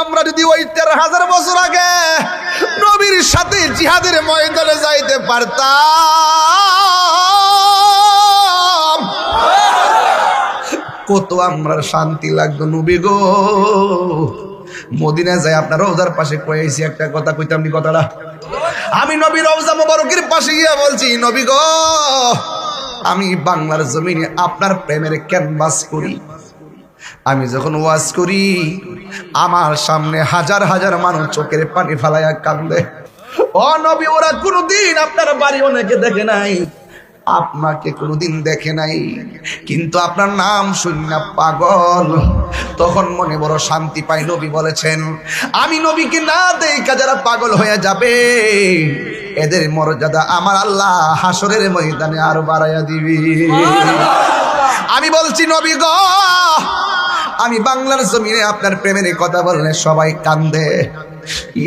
আমরা যদি ওই 13,000 বছর আগে নবীর সাথে জিহাদের ময়দানে যাইতে পারতাম, কত আমরা শান্তি লাগতো। নবী গো, মদিনায় যাই আপনার রওজার পাশে কয়েছি একটা কথা কইতাম নি, কথাটা আমি নবীর রওজা মোবারকের পাশে গিয়ে বলছি, নবী গো, আমি বাংলার জমিনে আপনার প্রেমের ক্যানভাস করি। আমি যখন ওয়াজ করি আমার সামনে হাজার হাজার মানুষ চোখের পানি ফালাইয়া কান্দে। ও নবী, ওরা কোনোদিন আপনার বাড়ি অনেকে দেখে নাই, আপনাকে কোনোদিন দেখে নাই, কিন্তু আপনার নাম শুনে পাগল। তখন মনে বড় শান্তি পাই। নবী বলেছেন, আমি নবীকে না দেখা যারা পাগল হয়ে যাবে এদের মর্যাদা আমার আল্লাহ হাসরের ময়দানে আরো বাড়াইয়া দিবি। আমি বলছি, নবী গো, আমি বাংলার জমিনে আপনার প্রেমের কথা বললে সবাই কান্দে।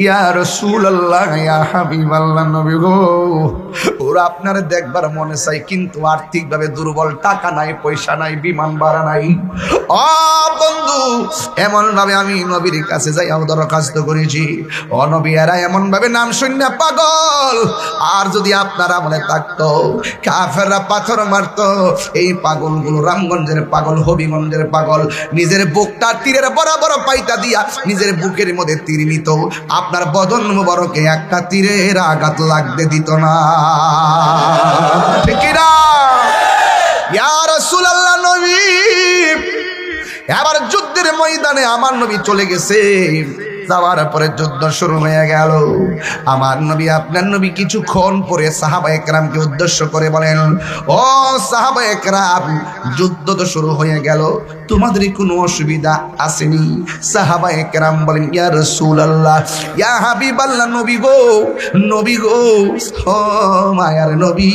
ইয়া রাসূলুল্লাহ, ইয়া হাবিবাল্লাহ, নবী গো, ওরা আপনার দেখবার মনে চাই, কিন্তু আর্থিক ভাবে দুর্বল, টাকা নাই, পয়সা নাই, বিমান ভাড়া নাই। ও বন্ধু, এমন ভাবে আমি নবীর কাছে যাই দরখাস্ত করেছি, ও নবী, এরা এমন ভাবে নাম শুনে পাগল। আর যদি আপনারা মনে থাকতো কাফেররা পাথর মারতো, এই পাগলগুলো রামগঞ্জের পাগল, হবিগঞ্জের পাগল, নিজের বুকটা তীরের বরাবর পাইতা দিয়া নিজের বুকের মধ্যে তীর নিত, আপনার বদন মুবারকে একটা তীরের আঘাত লাগতে দিত না। ঠিক না? ইয়া রাসূলুল্লাহ, নবী এবার যুদ্ধের ময়দানে আমার নবী চলে গেছে। যাওয়ার পরে যুদ্ধ শুরু হয়ে গেল। আমার নবী, আপনার নবী কিছুক্ষণ পরে সাহাবায়ে কেরামকে উদ্দেশ্য করে বলেন, ও সাহাবায়ে কেরাম, যুদ্ধ তো শুরু হয়ে গেল, তোমাদের কোনো অসুবিধা আসেনি? সাহাবায়ে কেরাম বলেন, ইয়া রাসূলুল্লাহ, ইয়া হাবিবাল্লাহ, নবী গো, নবী গো, ও মায়ার নবী,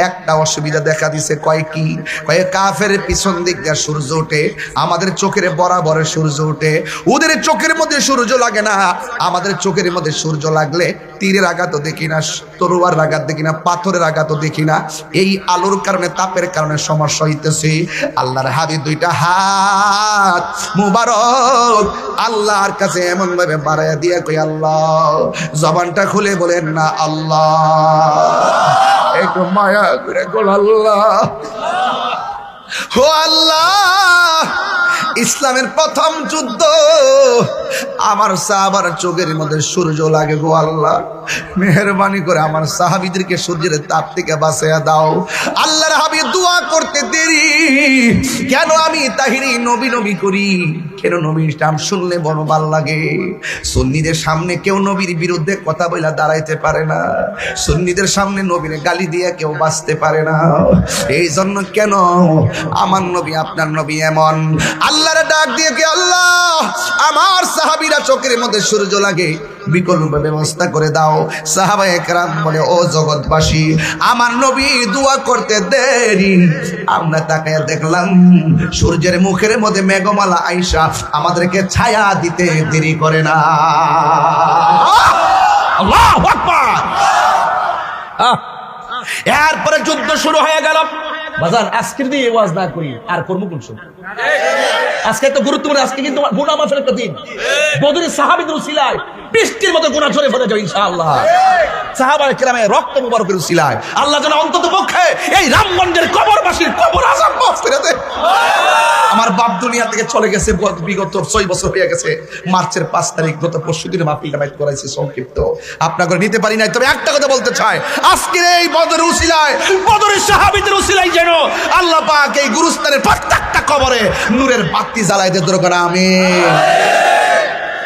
একটা অসুবিধা দেখা দিছে। কয় কি? কয় কাফের পিছন দিক দিয়ে সূর্য ওঠে, আমাদের চোখের বরাবরে সূর্য ওঠে, ওদের চোখের মধ্যে সূর্য লাগে না, আমাদের চোখের মধ্যে সূর্য লাগলে তীরের আঘাতও দেখি না, তরোয়ার আঘাত দেখি না, পাথরের আঘাতও দেখি না। এই আলোর কারণে, তাপের কারণে সমস্যা হইতেছে। আল্লাহর হাবিব দুইটা হাত মুবারক আল্লাহর কাছে এমন ভাবে বাড়াইয়া দিয়ে কই, আল্লাহ। জবানটা খুলে বলেন না আল্লাহ, একটু মায়া করে গোল, আল্লাহ, ও আল্লাহ। ইসলামের প্রথম যুদ্ধ, আমার সাহাবার চোখের মধ্যে সূর্য লাগে গো আল্লাহ, মেহেরবানি করে আমার সাহাবীদেরকে সূর্যের তাপ থেকে বাঁচাইয়া দাও। আল্লাহর হাবিব দোয়া করতে দেরি কেন? আমি তাহিরি নবী নবী করি কেন? নবীর নাম শুনলে বড় ভালো লাগে। সুন্নিদের সামনে কেউ নবীর বিরুদ্ধে কথা বইলা দাঁড়াইতে পারে না, সুন্নিদের সামনে নবীর গালি দিয়ে কেউ বাঁচতে পারে না। এই জন্য কেন আমার নবী, আপনার নবী এমন আল্লাহর ডাক দিয়ে কে, আল্লাহ, আমার সাহাবীরা চোখের মধ্যে সূর্য লাগে, বিকল্প ব্যবস্থা করে দাও। সাহাবায়ে কেরাম বলে, ও জগৎবাসী, আমার নবী দোয়া করতে দেরি, আমরা তাকায় দেখলাম সূর্যের মুখের মধ্যে মেঘমালা আইসা আমাদেরকে ছায়া দিতে দেরি করে না। আল্লাহু আকবার। এরপরে যুদ্ধ শুরু হয়ে গেল। বাজার আজকের দিয়ে ওয়াজ না করি আর করবো কোন সময়? আজকে তো গুরুত্বপূর্ণ, আজকে কিন্তু গুনাহ মাফের একটা দিন। বদরের সাহাবীদের উসিলায় বৃষ্টির মতো গুনাহ ঝরে ফেলে যাবে ইনশাআল্লাহ। সাহাবায়ে কেরামের রক্ত মুবারকের উসিলায় আল্লাহ যেন অন্তত পক্ষে এই রামগঞ্জের কবরবাসীর কবর আযাব মাফ করে দেয়। আমার বাপ দুনিয়া থেকে চলে গেছে বিগত 6 বছর হয়ে গেছে। মার্চের 5 তারিখ গত পরশুদিন মাহফিলটা বাইত করাইছি সংক্ষিপ্ত, আপনাকে নিতে পারি নাই। তবে একটা কথা বলতে চাই, আজকের এই বদরের উসিলায়, বদরের সাহাবীদের উসিলায় যেন আল্লাহ পাক এই গুরুস্থানের প্রত্যেকটা কবরে নূরের বাতি জ্বালায় দে দরকার। আমিন।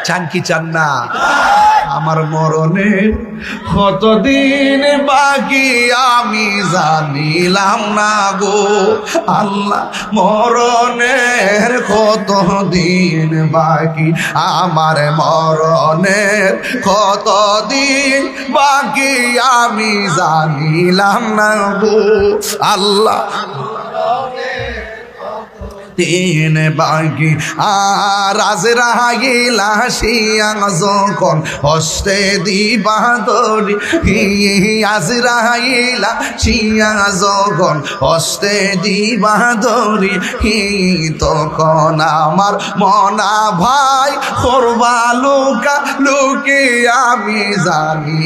চান কি চান না? আমার মরণের কতদিন বাকি আমি জানিলাম না গো আল্লাহ, মরণের কতদিন বাকি, আমার মরণের কতদিন বাকি আমি জানিলাম না গো আল্লাহ। দিন বাকি আর আজরাইল আসিয়া যখন হস্তে দিবা ধরি আজরাইল আসিয়া যখন হস্তে দিবা ধরি তখন আমার মনা ভাই করবা লুকা লুকি আমি জানি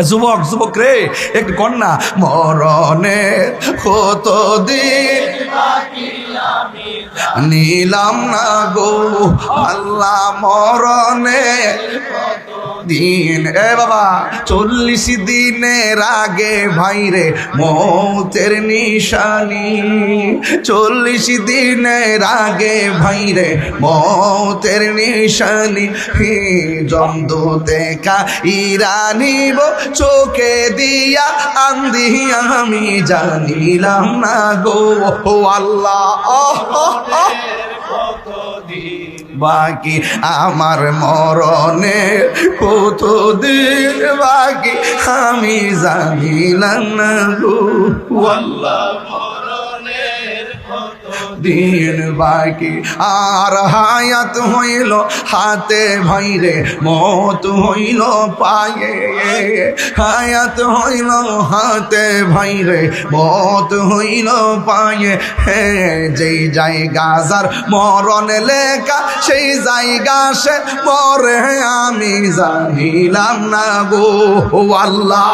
যুবক যুবক রে একটু কন্যা মরণে কত দিন নিলাম না গো আল্লাহ মরণে দিন এ বাবা 40 দিনের আগে ভাইরে মৌতের নিশানি 40 দিনের আগে ভাইরে মৌতের নিশানি জমদূতে ইরানিব চোখে দিয়া আন্দি আমি জানিলাম না গো আল্লাহ বাকি আমার মরণে কতদিন বাকি আমি জানিলাম না গো আল্লাহ দিন বাকি আর হায়াত হইল হাতে ভাইরে মত হইল পায়ে হায়াত হইল হাতে ভাইরে মত হইল পায়ে যেই জায়গা যার মরণ লেখা সেই জায়গা সে মরে আমি জানিলাম না গো আল্লাহ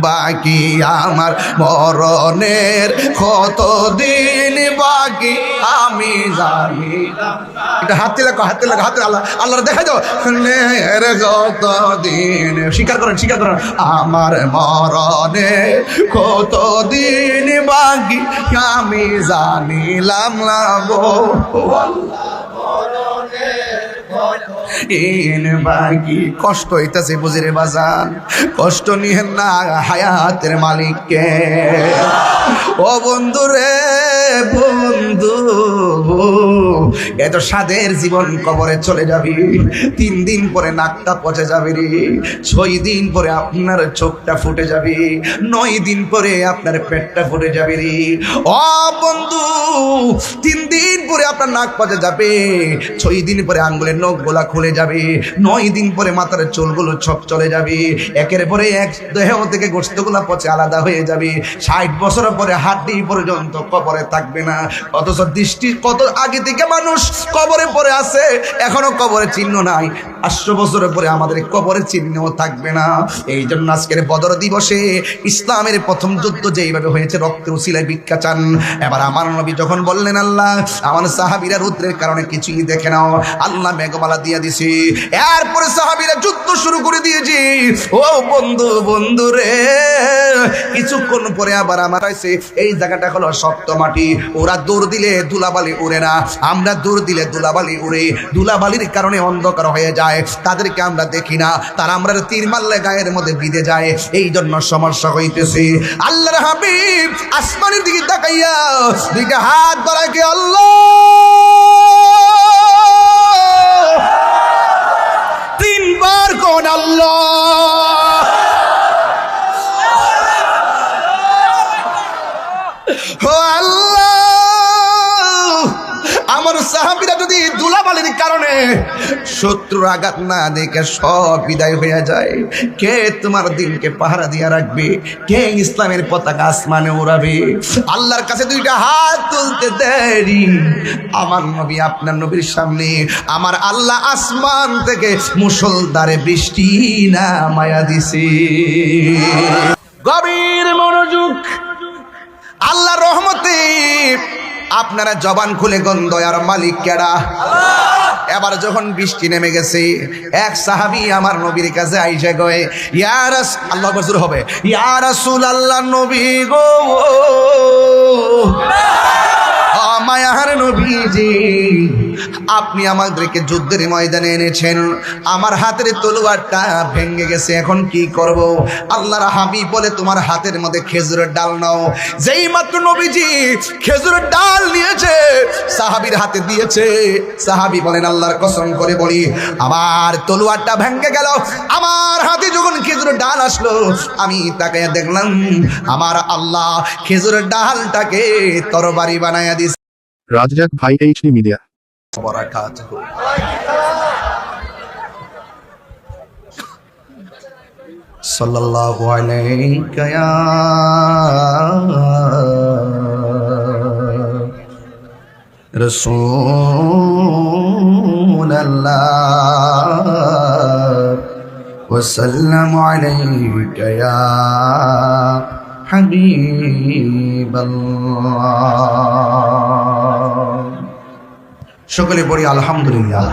বাকি আমার মরণের কতদিন বাকি আমি জানি হাতে লাগো হাতে লাগো হাতে আল্লাহ আল্লাহর দেখা যাও কতদিন স্বীকার করেন আমার মরণে কতদিন বাকি আমি জানিলাম না গো বাকি কষ্ট হইতাছে বুঝিরে বাজান কষ্ট নিহেন না হায়াতের মালিককে ও বন্ধু রে বন্ধু এত স্বাদের জীবন কবরে চলে যাবি 3 দিন পরে নাকটা পচে যাবে রে 6 দিন পরে আপনার চোখটা ফুটে যাবে 9 দিন পরে আপনার পেটটা ফুটে যাবে রে ও বন্ধু 3 দিন পরে আপনার নাক পচে যাবে 6 দিন পরে আঙ্গুলের নখগুলা খুলে যাবে 9 দিন পরে মাথার চুলগুলো সব চলে যাবে একের পরে এক দেহ থেকে গোশতগুলা পচে আলাদা হয়ে যাবে 60 বছর পরে হাড্ডি পর্যন্ত কবরে থাকবে না অথচ দৃষ্টি কত আগে থেকে মানুষ কবরে পড়ে আছে এখনো কবরে চিহ্ন নাই 500 বছর পরে আমাদের কবরের চিহ্নও থাকবে না এই জন্য আজকের বদর দিবসে ইসলামের প্রথম যুদ্ধ যেইভাবে হয়েছে রক্তের উসিলায় ভিক্ষা চান এবার আমার নবী যখন বললেন আল্লাহ আমার সাহাবীরা রুদ্রের কারণে কিছুই দেখে নাও আল্লাহ মেঘমালা দিয়ে দিছে এরপরে সাহাবীরা যুদ্ধ শুরু করে দিয়েছে ও বন্ধু রে কিছুক্ষণ পরে আবার আমার আইছে এই জায়গাটা হলো শক্ত মাটি ওরা দৌড় দিলে ধুলাবালি উড়ে না আমরা দৌড় দিলে ধুলাবালি উড়ে ধুলাবালির কারণে অন্ধকার হয়ে যায় তাদেরকে আমরা দেখি না তারা আমরা তীর মারলে গায়ের মধ্যে বিঁধে যায় এই জন্য সমস্যা হইতেছে আল্লাহর হাবিব আসমানের দিকে তাকাইয়া দুইটা হাত বাড়ায় কে আল্লাহ 3 বার কোন আল্লাহ ও আল্লাহ আমার সাহাবীরা যদি ধুলাবালির কারণে শত্রুর আঘাত না দেখে সব বিদায় হয়ে যায় কে তোমার দিনকে পাহারা দিয়ে রাখবে কে ইসলামের পতাকা আসমানে উড়াবে আল্লাহর কাছে দুইটা হাত তুলতে দেরি আমার নবী আপনার নবীর সামনে আমার আল্লাহ আসমান থেকে মুষলধারে বৃষ্টি নামায়া দিছে গভীর মনোযোগ আল্লাহর রহমতে আপনারা জবান খুলে দয়ার মালিক কেডা এবার যখন বৃষ্টি নেমে গেছে এক সাহাবী আমার নবীর কাছে আইসা কয় ইয়া আল্লাহ রাসূল হবে ইয়া রাসূলুল্লাহ নবী গো মায়ার নবীজি আপনি আমাদেরকে যুদ্ধের ময়দানে এনেছেন, আমার হাতের তলোয়ারটা ভেঙে গেছে, এখন কি করব? আল্লাহর হাবিব বলে তোমার হাতের মধ্যে খেজুরের ডাল নাও। যেই মাত্র নবীজি খেজুরের ডাল নিয়েছে, সাহাবীর হাতে দিয়েছে, সাহাবী বলেন আল্লাহর কসম করে বলি আমার তলোয়ারটা ভেঙে গেল। আমার হাতে যখন খেজুরের ডাল আসলো, আমি তাকায় দেখলাম আমার আল্লাহ খেজুরের ডালটাকে তরবারি বানায়া দিয়েছে। রাজ্জাক ভাই, HD মিডিয়া। বারাকাতুহু। সাল্লাল্লাহু আলাইকা ইয়া রাসূলুল্লাহ ওয়া সাল্লামু আলাইকা ইয়া হাবিবাল্লাহ। সকলে পড়ি আলহামদুলিল্লাহ।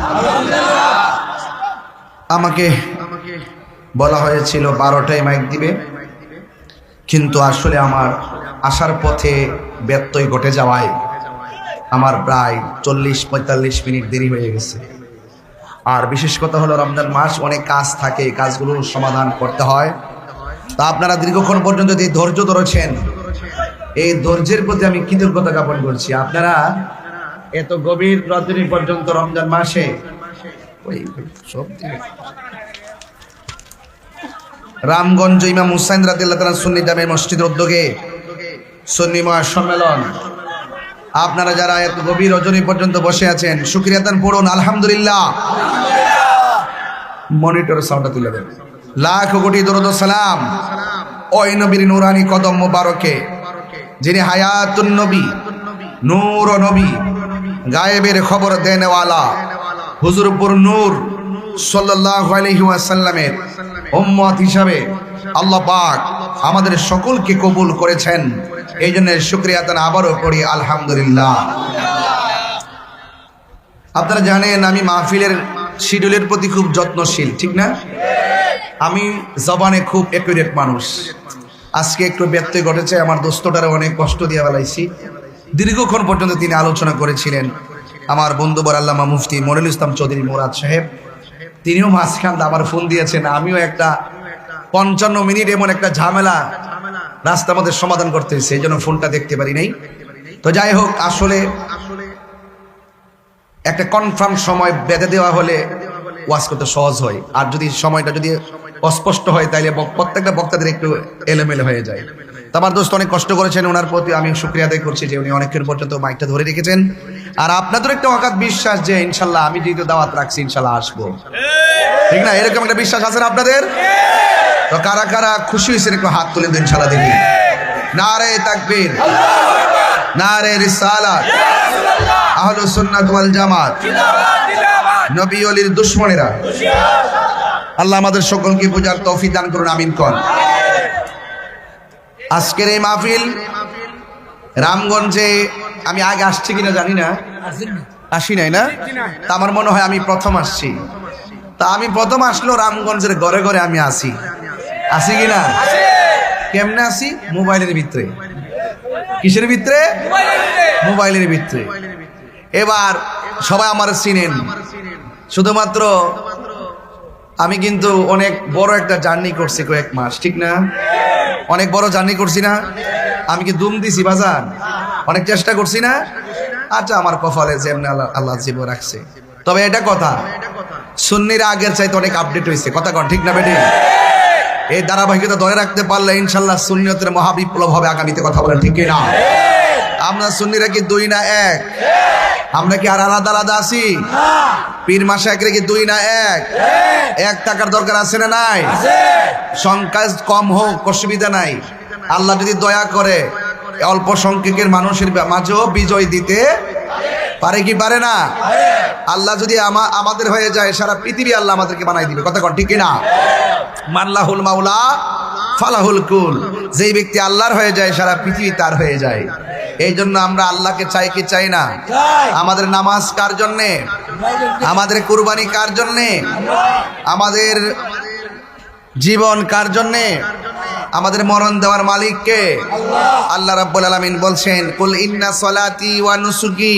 আমাকে বলা হয়েছিল 12টায় মাইক দিবে, কিন্তু আসলে আমার আসার পথে ব্যত্যয় ঘটে যাওয়ায় আমার প্রায় 40-45 মিনিট দেরি হয়ে গেছে। আর বিশেষ কথা হলো রমজান মাস, অনেক কাজ থাকে, কাজগুলো সমাধান করতে হয়। তা আপনারা দীর্ঘক্ষণ পর্যন্ত যে ধৈর্য ধরেছেন, এই ধৈর্যের প্রতি আমি কৃতজ্ঞতা জ্ঞাপন করছি। আপনারা এত গভীর রাত্রি পর্যন্ত রমজান মাসে রামগঞ্জ ইমাম হুসাইন রাদিয়াল্লাহু তাআলা সুন্নি জামে মসজিদের উদ্যোগে সুন্নি মহাসম্মেলন, আপনারা যারা এত গভীর রজনী পর্যন্ত বসে আছেন, শুকরিয়া দান পড়ুন আলহামদুলিল্লাহ। মনিটর সাউন্ডটা তুলে দেন। লাখ কোটি দরুদ ও সালাম ওই নবীর নূরানি কদম মোবারকে, যিনি হায়াতুন নবী, নূর ও নবী, গায়েবের খবর দেনেওয়ালা, হুজুরপুর নূর সাল্লাল্লাহু আলাইহি ওয়াসাল্লামের উম্মত হিসাবে আল্লাহ পাক আমাদের সকলকে কবুল করেছেন। এই জন্য শুকরিয়া তান আবারও পড়ি আলহামদুলিল্লাহ। আপনারা জানেন আমি মাহফিলের শিডিউলের প্রতি খুব যত্নশীল, ঠিক না? আমি জবানে খুব একুরেট মানুষ। আজকে একটু ব্যত্যয় ঘটেছে, আমার দোস্তটারে অনেক কষ্ট দিয়ে বেলাইছি। দীর্ঘক্ষণ পর্যন্ত তিনি আলোচনা করেছিলেন। আমার বন্ধুবর আল্লামা মুফতি মনিরুল ইসলাম চৌধুরী মুরাদ সাহেব, তিনিও মাঝখান আবার ফোন দিয়েছেন। আমিও একটা 55 মিনিট এমন একটা ঝামেলা রাস্তার মধ্যে সমাধান করতে হয়েছে, এই জন্য ফোনটা দেখতে পারি নাই। তো যাই হোক, আসলে একটা কনফার্ম সময় বেঁধে দেওয়া হলে ওয়াজ করতে সহজ হয়, আর যদি সময়টা যদি অস্পষ্ট হয় তাইলে প্রত্যেকটা বক্তাদের একটু এলোমেলো হয়ে যায়। তো আমার দোস্ত অনেক কষ্ট করেছেন, ওনার প্রতি আমি শুকরিয়া আদায় করছি যে উনি অনেকক্ষণ পর্যন্ত মাইকটা ধরে রেখেছেন। আর আপনাদের একটা অগাধ বিশ্বাস যে ইনশাল্লাহ আমি যেহেতু দাওয়াত রাখছি ইনশাল্লাহ আসবো, ঠিক না? এরকম একটা বিশ্বাস আছে না আপনাদের? তো কারা কারা খুশি হয়েছেন একটু হাত তুলে দিন ইনশাল্লাহ দেখি। নারে তাকবীর, নারে রিসালাত, আহলুস সুন্নাত ওয়াল জামাত, নবী ওলির দুশমনেরা, আল্লাহ আমাদের সকলকে বুঝার তৌফিক দান করুন, আমিন কোন। আজকের এই মাহফিল রামগঞ্জে আমি আগে আসছি কিনা জানি না, আসি নাই না? তা আমার মনে হয় আমি প্রথম আসছি। তা আমি প্রথম আসলো রামগঞ্জের ঘরে ঘরে আমি আসি কিনা? কেমনে আসি? মোবাইলের ভিতরে। কিসের ভিতরে? মোবাইলের ভিতরে। এবার সবাই আমার চিনেন, শুধুমাত্র আমি কিন্তু অনেক বড় একটা জার্নি করছি, কয়েক মাস, ঠিক না? অনেক বড় জার্নি করছি না? আমি কি দুম দিছি বাজার? অনেক চেষ্টা করছি না? আচ্ছা, আমার কপালে যেমনি আল্লাহ জীবন রাখছে। তবে এটা কথা, সুন্নিরা আগের চাইতে অনেক আপডেট হয়েছে, কথা কন ঠিক না বেটি? এই ধারাবাহিকতা ধরে রাখতে পারলে ইনশাল্লাহ সুন্নিয়তের মহাবিপ্লব হবে আগামীতে, কথা বলেন ঠিক না? আমরা সুন্নিরা কি 2 না 1? আমরা কি আর আলাদা আলাদা আছি? পীর মাশায়েখরা কি 2 না 1? 1 টাকার দরকার আছে না নাই? সংখ্যা কম হোক অসুবিধা নাই, আল্লাহ যদি দয়া করে অল্প সংখ্যকের মানুষের মাঝেও বিজয় দিতে পারে কি পারে না? আল্লাহ যদি আমাদের হয়ে যায়, সারা পৃথিবী আল্লাহ আমাদেরকে বানাই দিবে, কথা কন ঠিক না? মাল্লাহুল মাওলা ফালাহুল কুল, যেই ব্যক্তি আল্লাহর হয়ে যায় সারা পৃথিবী তার হয়ে যায়। এই জন্য আমরা আল্লাহকে চাই কি চাই না? আমাদের নামাজ কার জন্যে? আমাদের কুরবানি কার জন্যে? আমাদের জীবন কার জন্যে? আমাদের মরণ দেওয়ার মালিক কে? আল্লাহ রাব্বুল আলামিন বলছেন, কুল ইন্না সলাতি ওয়া নুসুকি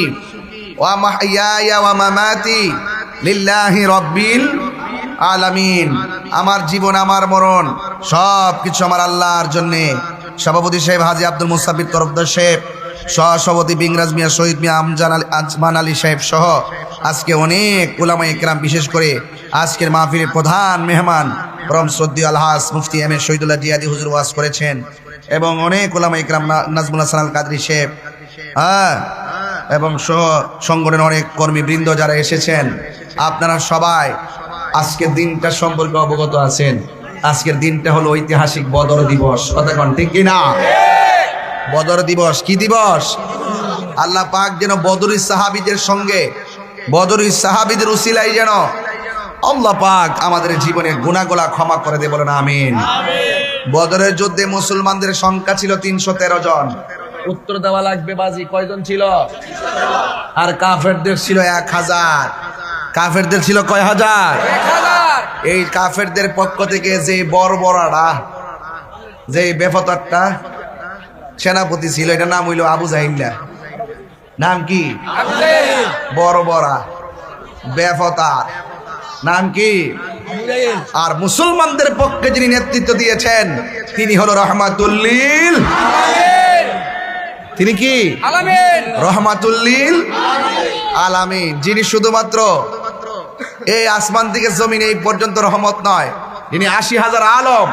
ওয়া মাহইয়ায়া ওয়া মামাতি লিল্লাহি রাব্বিল আলামিন। আমার জীবন আমার মরণ সব কিছু আমার আল্লাহর জন্যে। সভাপতি সাহেব হাজী আব্দুল মুসাফির তরফদার সাহেব, সহসভাপতি বিংরাজ মিয়া, শহীদ মিয়া, আজমান আলী সাহেব সহ আজকে অনেক উলামায়ে কেরাম, বিশেষ করে আজকের মাহফিলের প্রধান মেহমান পরম শ্রদ্ধেয় আলহাজ মুফতি এম এ শহীদুল্লাহ জিয়াদি হুজুর ওয়াজ করেছেন, এবং অনেক উলামায়ে কেরাম, নাজমুল হাসান আল কাদরি সাহেব, এবং সহ সংগঠনের অনেক কর্মীবৃন্দ যারা এসেছেন। আপনারা সবাই আজকের দিনটা সম্পর্কে অবগত আছেন। আজকের দিনটা হলো ঐতিহাসিক বদর দিবস। কথা কোন ঠিক কিনা? বদর দিবস কি দিবস? আল্লাহ পাক যেন বদরি সাহাবীদের সঙ্গে, বদরি সাহাবীদের উসিলায় যেন আল্লাহ পাক আমাদের জীবনের গুনাহগুলো ক্ষমা করে দেয়, বলেন আমিন। বদরের যুদ্ধে মুসলমানদের সংখ্যা ছিল 313 জন। উত্তর দেওয়া লাগবে বাজি, কয়জন ছিল? আর কাফেরদের ছিল 1000। কাফেরদের ছিল কয় হাজার? 1000। এই কাফেরদের পক্ষ থেকে যে বর্বরাটা, যে বেফতারটা সেনাপতি ছিল, এটা নাম হইল আবু জাহিল্লা। নাম কি? বর্বরা বেফতার, নাম কি? আর মুসলমানদের পক্ষে যিনি নেতৃত্ব দিয়েছেন তিনি হলো রহমাতুল্লিল। তিনি কি? রহমাতুল্লিল আলামিন, যিনি শুধুমাত্র এই আসমান থেকে জমিন এই পর্যন্ত রহমত নয়, যিনি 80,000 আলম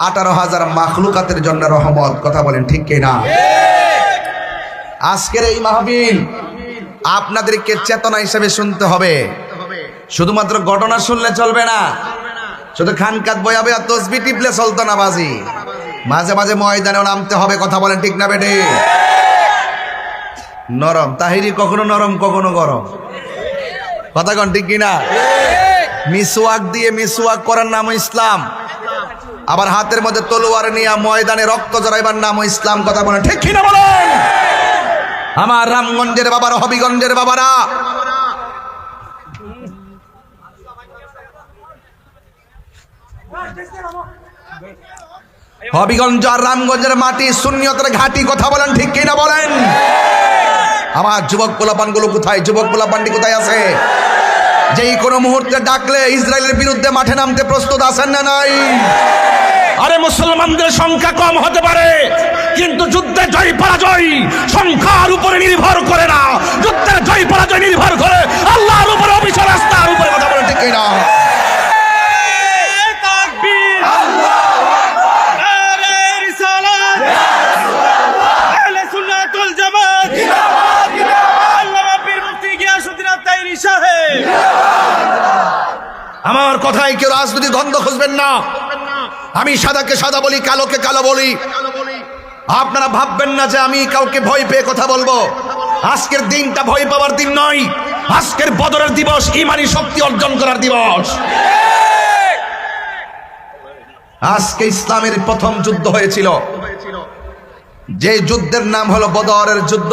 18,000 মাখলুকাতের জন্য রহমত। কথা বলেন ঠিক কিনা? আজকের এই মাহফিল আপনাদেরকে চেতনা হিসেবে শুনতে হবে। শুধুমাত্র ঘটনা শুনলে চলবে না, শুধু খানকাত বয়া বয়া তসবি টিপলে চলতো না বাজি। মাঝে মাঝে ময়দানেও নামতে হবে। কথা বলেন ঠিক না বেটে? নরম তাহিরি কখনো নরম কখনো গরম। কথা কন ঠিক কিনা? মিসওয়াক দিয়ে মিসওয়াক করার নাম ইসলাম, আবার হাতের মধ্যে তলোয়ার নিয়ে ময়দানে রক্ত জড়াইবার নাম ইসলাম। কথা বলেন ঠিক কিনা বলেন? আমার রামগঞ্জের বাবারা, হবিগঞ্জের বাবারা, হবিগঞ্জ আর রামগঞ্জের মাটি সুন্নিয়তের ঘাটি। কথা বলেন ঠিক কিনা বলেন? আমার যুবক পোলাপানগুলো কোথায়? যুবক পোলাপানটি কোথায় আছে? যেই কোনো মুহূর্তে ডাকলে ইসরায়েলের বিরুদ্ধে মাঠে নামতে প্রস্তুত আছেন না নাই? আরে মুসলমানদের সংখ্যা কম হতে পারে, কিন্তু যুদ্ধে জয় পরাজয় সংখ্যার উপরে নির্ভর করে না। যুদ্ধের জয় পরাজয় নির্ভর করে আল্লাহর উপরে, অবিচল আস্থার উপরে। কথা বলেন ঠিক কিনা? আমার কথায় কেউ রাজনৈতিক গন্ধ খুঁজবেন না। আমি সাদাকে সাদা বলি, কালোকে কালো বলি। আপনারা ভাববেন না যে আমি কাউকে ভয় পেয়ে কথা বলবো। আজকের দিনটা ভয় পাওয়ার দিন নয়। আজকের বদরের দিবস ঈমানি শক্তি অর্জন করার দিবস। আজকে ইসলামের প্রথম যুদ্ধ হয়েছিল, যে যুদ্ধের নাম হলো বদরের যুদ্ধ।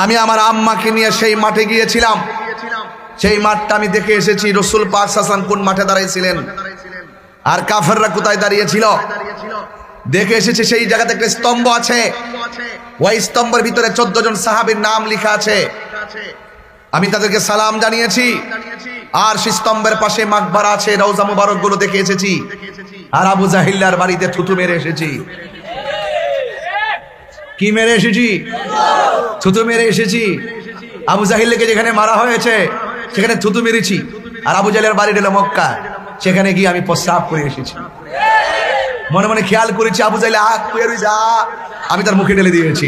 আমি আমার আম্মাকে নিয়ে সেই মাঠে গিয়েছিলাম। সেই মাঠটা আমি দেখে এসেছি। রাসূল পাক সাল্লাল্লাহু আলাইহি ওয়াসাল্লাম কোন মাঠে দাঁড়িয়েছিলেন আর কাফেররা কোথায় দাঁড়িয়েছিল দেখে এসেছি। সেই জায়গাতে একটা স্তম্ভ আছে, ওই স্তম্ভের ভিতরে 14 জন সাহাবীর নাম লেখা আছে। আমি তাদেরকে সালাম জানিয়েছি। আর সেই স্তম্ভের পাশে মাকবারা আছে, রওজা মুবারক গুলো দেখে এসেছি। আর আবু জাহিল্লার বাড়িতে থুতু মেরে এসেছি। কি মেরে এসেছি? থুতু মেরে এসেছি। আবু জাহিলকে যেখানে মারা হয়েছে সেখানে থুতু মেরেছি। আর আবু জাহেলের বাড়ি হলো মক্কা, সেখানে গিয়ে আমি প্রস্রাব করে এসেছি। মনে মনে খেয়াল করেছি আবু জাহেল আখ কইরা যা, আমি তার মুখে ঢেলে দিয়েছি।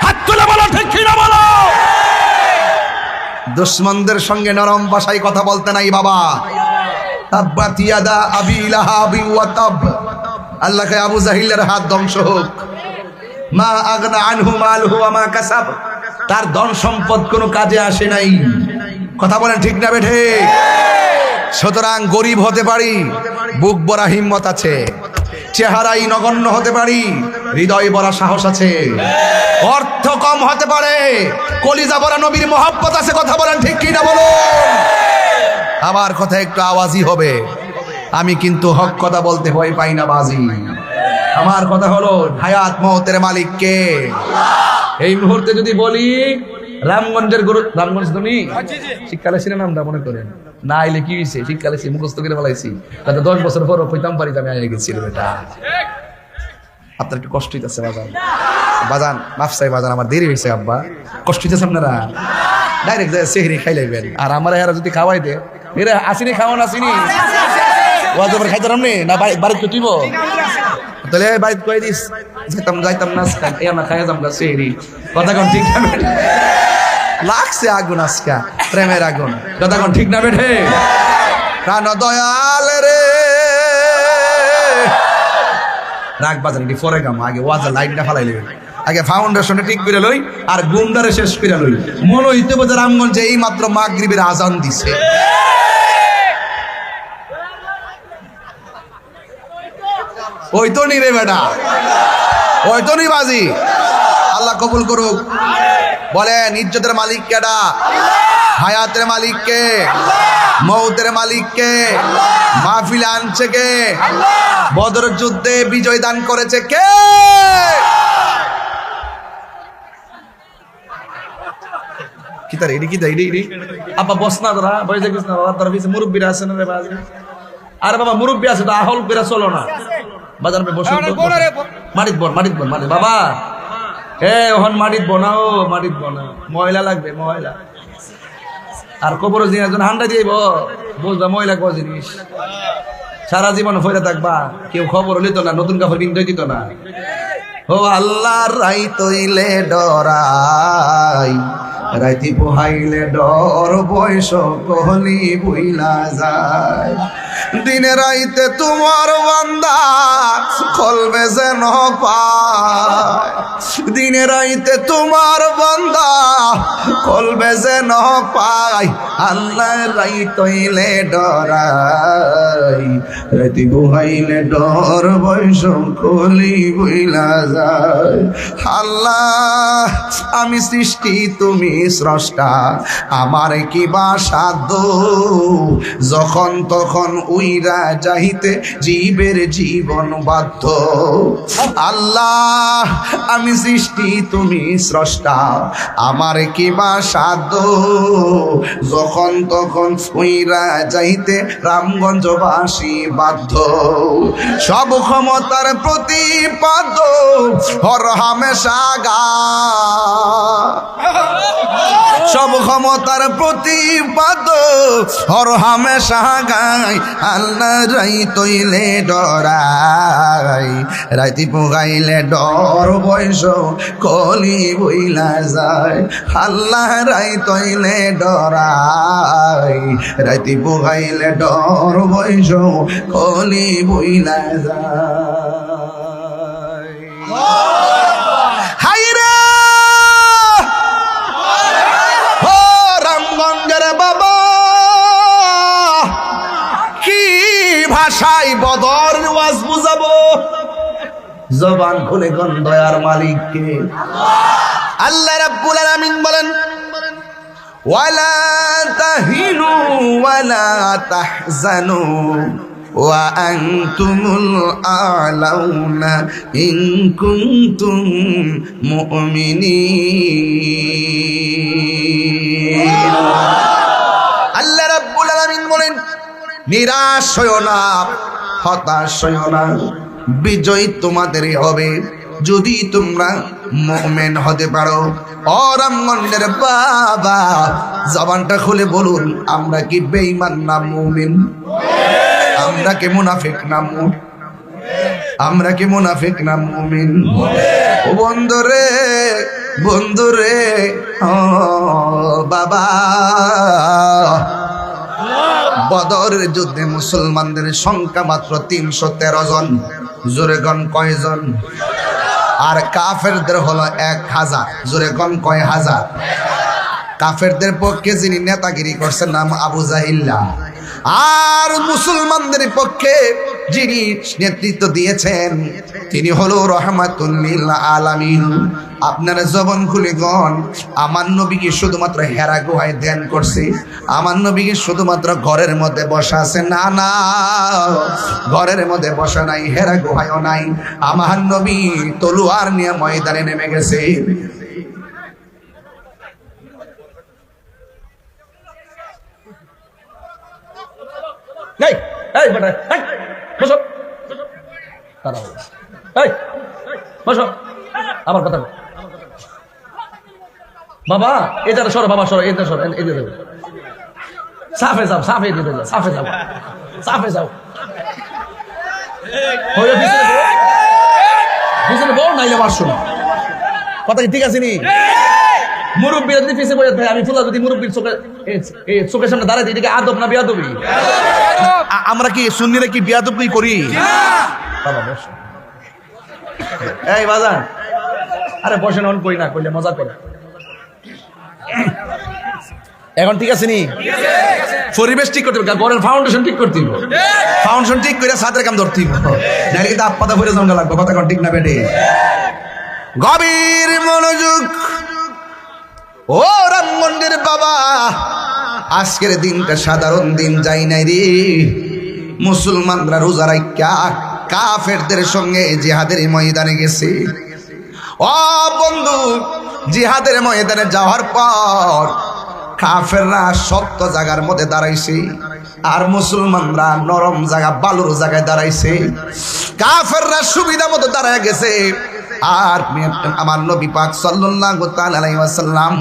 হাত তুলে বলো ঠিক কি না বলো? দুশমনদের সঙ্গে নরম ভাষায় কথা বলতে নাই বাবা। তাব্বাত ইয়াদা আবি লাহাবি ওয়া তাব। আল্লাহকে আবু জাহিলের হাত ধ্বংস হোক। মা আগনা আনহু মালহু ওয়া মা কাসাব। তার ধন সম্পদ কোনো কাজে আসে নাই। কথা বলেন ঠিক না বেঠে? সুতরাং গরিব হতে পারি, বুক ভরা হিম্মত আছে। চেহারাই নগণ্য হতে পারি, হৃদয় ভরা সাহস আছে। অর্থ কম হতে পারে, কলিজা ভরা নবীর মহব্বত আছে। কথা বলেন ঠিক কি না বলুন? আমার কথা একটু আওয়াজই হবে। আমি কিন্তু হক কথা বলতে ভয় পাই না বাজি। আমার কথা হলো হায়াত মওতের মালিক কে? এই মুহূর্তে যদি বলি রামগঞ্জের গরু, রামগঞ্জ তুমি শীতকালে ছিলেন আমরা মনে করেন না আইলে কি হয়েছে, শীতকালে মুখস্থ করে বলাইছি তাতে 10 বছর পরও কইতাম পারি আমি আগে গেছি বেটা। আপনার একটু কষ্ট হইতেছে বাজান, বাজান মাফ চাই বাজান, আমার দেরি হয়েছে আব্বা, কষ্ট হইতেছে আপনারা, ডাইরেক্ট সেহরি খাই লাইবেন। আর আমার এরা যদি খাওয়াই দে, এরা আসিনি খাওয়ান আসিনি ওয়াজবের খাইতে রামনি না বাড়িতে তুইব তাহলে বাড়িতে কই দিস যাইতাম না এই আমরা খাইয়া যাম সেহরি। কথা কোন ঠিক না বেঠে? লাগছে আগুন আজকা প্রেমের আগুন, কথা কোন ঠিক না বেঠে? প্রাণ দয়াল রে রাগ বাজান এটি পরে গাম, আগে ওয়াজের লাইটটা ফালাই লই, আগে ফাউন্ডেশনে ঠিক করে লই আর গুন্ডারে শেষ করে লই। মনে হইতে বোঝে রামগঞ্জে এই মাত্র মাগরিবের আজান দিছে। ওই তো নি রে বেটা, ওই তো নি বাজি। আল্লাহ কবুল করুক। বলেন ইজ্জতের মালিক কেডা? হায়াতের মালিক কে? মওতের মালিক কে? মাহফিল আনছে কে? বদরের যুদ্ধে বিজয় দান করেছে কে? কি তার এডি কি দাইডি এডি আপা বস না তোরা বই দেখিস না বাবা, তোর পিছে মুরব্বিরা আছে না রে বাজি? আরে বাবা মুরব্বি আছে তো আহল করে চলো না বাজার পে বসো মাটিত বন মাটিত বাবা এ ওহন মাটিত বনাও, মাটিত বনাও, ময়লা লাগবে ময়লা। আর কবর দিন একজন হান্ডা দিয়েব বুঝবা ময়লা কো জিনিস, সারা জীবন ফইরা থাকবা, কেউ খবর লিত না, নতুন কাপড় কিনতে দিত না। ও আল্লাহ রাই তৈলে ডরাই, রাইতি পোহাইলে ডর বয়স কহলি বইলা যায়। দিনে রাইতে তোমার বান্দা কলবে যেন পায়, দিনে রাইতে তোমার বান্দা কলবে যেন পায়। আল্লাহ রাই তৈলে ডরাই, রাইতি পোহাইলে ডর বয়স কহলি বইলা যায়। আল্লাহ আমি সৃষ্টি তুমি স্রষ্টা, আমার কি বা সাধ্য যখন তখন উইরা যাইতে জীবের জীবন বাধ্য। আল্লাহ আমি সৃষ্টি তুমি স্রষ্টা, আমার কি বা সাধ্য যখন তখন উইরা যাইতে রামগঞ্জবাসী বাধ্য। সব ক্ষমতার প্রতিপাদ্য হর হামেশা গা, সব ক্ষমতার প্রতিপাদ্য হর হামেশা গাই। আল্লাহ রাই তৈলে ডরাই, রাইতি পোগাইলে ডর বয়স কলি বইলা যায়। আল্লাহ রাই তৈলে ডরাই, রাইতি পোগাইলে ডর বয়স কলি বইলা যায়। হাইরে ও রামগঞ্জের বাবা, কি ভাষায় বদর ওয়াজ বুঝাবো? জবান খুলে কোন দয়ার মালিক কে? আল্লাহ রাব্বুল আলামিন বলেন ওয়ালা তাহিনু ওয়ালা তাহজানু ওয়া আনতুমুল আ'লাউনা ইন কুনতুম মুমিনিন। আল্লাহ রাব্বুল আলামিন বলেন নিরাশ হয়ো না, হতাশ হয়ো না, বিজয় তোমাদেরই হবে যদি তোমরা মুমিন হতে পারো। ও রামগঞ্জের বাবা জবানটা খুলে বলুন, আমরা কি বেঈমান না মুমিন? আমরা কি মুনাফিক না মুমিন? আমরা কি মুনাফিক না মুমিন? ও বন্ধুরে বন্ধুরে ও বাবা, বদরের যুদ্ধে মুসলমানদের সংখ্যা মাত্র 313 জন। জোরে গণ কয়জন? আর কাফেরদের হলো 1000। জোরে গণ কয় হাজার? কাফেরদের পক্ষে যিনি নেতাগিরি করছেন নাম আবু জাহিল্লা, আর মুসলমানদের পক্ষে যিনি নেতৃত্ব দিয়েছেন তিনি হলো রহমাতুল লিল আলামিন। আপনারা জবান খুলে গন, আমার নবীকে শুধুমাত্র হেরা গুহায় ধ্যান করছে, আমার নবীকে শুধুমাত্র ঘরের মধ্যে বসা আছে? না না, ঘরের মধ্যে বসা নাই, হেরা গুহায়ও নাই। আমার নবী তলোয়ার নিয়ে ময়দানে নেমে গেছে। এই এই বেটা, এই বসো, দাঁড়াও, এই বসো, আবার কথা বল। বাবা এটা সরো, বাবা সরো, এটা সরো, এদিকে যাও, সাফে যাও, সাফে এদিকে যাও, সাফে যাও, সাফে যাও, হয়ে পিছনে বল, নাইলে পারছো না। কথা কি ঠিক আছে নি? মুরব্বী যদি পিছিয়ে বসে থাকে, আমি ফুলা যদি মুরব্বীর চোখের সামনে দাঁড়াই দিই, এদিকে আদব না বেয়াদবি? আমরা কি সুন্নিরা কি বিয়াদবি করি? বাবা বস, এই বাজান, আরে বসে নন, কই না কইলে মজা করে। এখন ঠিক আছে নি? পরিবেশ ঠিক করতে হবে, ঘরের ফাউন্ডেশন ঠিক করতে হবে। ফাউন্ডেশন ঠিক করে ছাদের কাম ধরতে হবে, নাহলে কিন্তু আপাতা ভরে জঙ্গা লাগবে। কথা কোন ঠিক না বেটে? গভীর মনোযোগ। ও রাম মন্দির বাবা, আজকের দিনটা সাধারণ দিন যাই নাই রে। মুসলমানরা রোজা রাখা কাফেরদের সঙ্গে জিহাদের ময়দানে গেছে। ও বন্ধু, জিহাদের ময়দানে যাওয়ার পর কাফেররা শক্ত জায়গার মধ্যে দাঁড়াইছে, আর মুসলমানরা নরম জায়গা, বালুর জায়গায় দাঁড়াইছে। কাফেররা সুবিধা মতো দাঁড়ায় গেছে, আর আমার নবী পাক সাল্লাল্লাহু তাআলা আলাইহি ওয়াসাল্লাম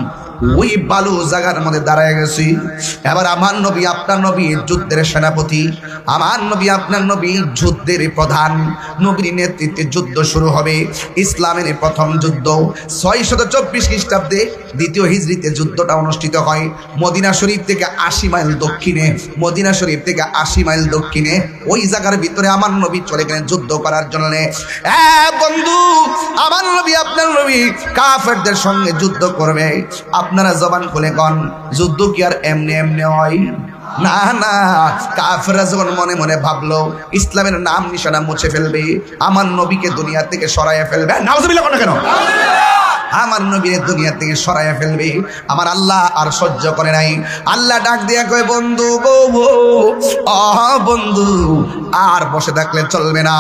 ওই বালু জায়গার মধ্যে দাঁড়ায় গেছি। এবার আমার নবী, আপনার নবী যুদ্ধের সেনাপতি, আমার নবী, আপনার নবী যুদ্ধের প্রধান। নবীর নেতৃত্বে যুদ্ধ শুরু হবে। ইসলামের প্রথম যুদ্ধ 624 খ্রিস্টাব্দে, দ্বিতীয় হিজরিতে যুদ্ধটা অনুষ্ঠিত হয়। মদিনা শরীফ থেকে 80 মাইল দক্ষিণে, মদিনা শরীফ থেকে 80 মাইল দক্ষিণে ওই জায়গার ভিতরে আমার নবী চলে গেলেন যুদ্ধ করার জন্য। বন্ধু, আমার নবী, আপনার নবী কাফেরদের সঙ্গে যুদ্ধ করবে। আপনারা জবান খুলে কন, যুদ্ধ কি আর এমনি এমনি হয়? না না, কাফেররা যখন মনে মনে ভাবলো ইসলামের নাম নিশানা মুছে ফেলবে, আমার নবীকে দুনিয়া থেকে সরাইয়া ফেলবে, নাউজুবিল্লাহ কোন কেন, আমার নবীর দুনিয়া থেকে সরাইয়া ফেলবে, আমার আল্লাহ আর সহ্য করে নাই। আল্লাহ ডাক দিয়া কয়, বন্ধু গো, বন্ধু আর বসে থাকলে চলবে না।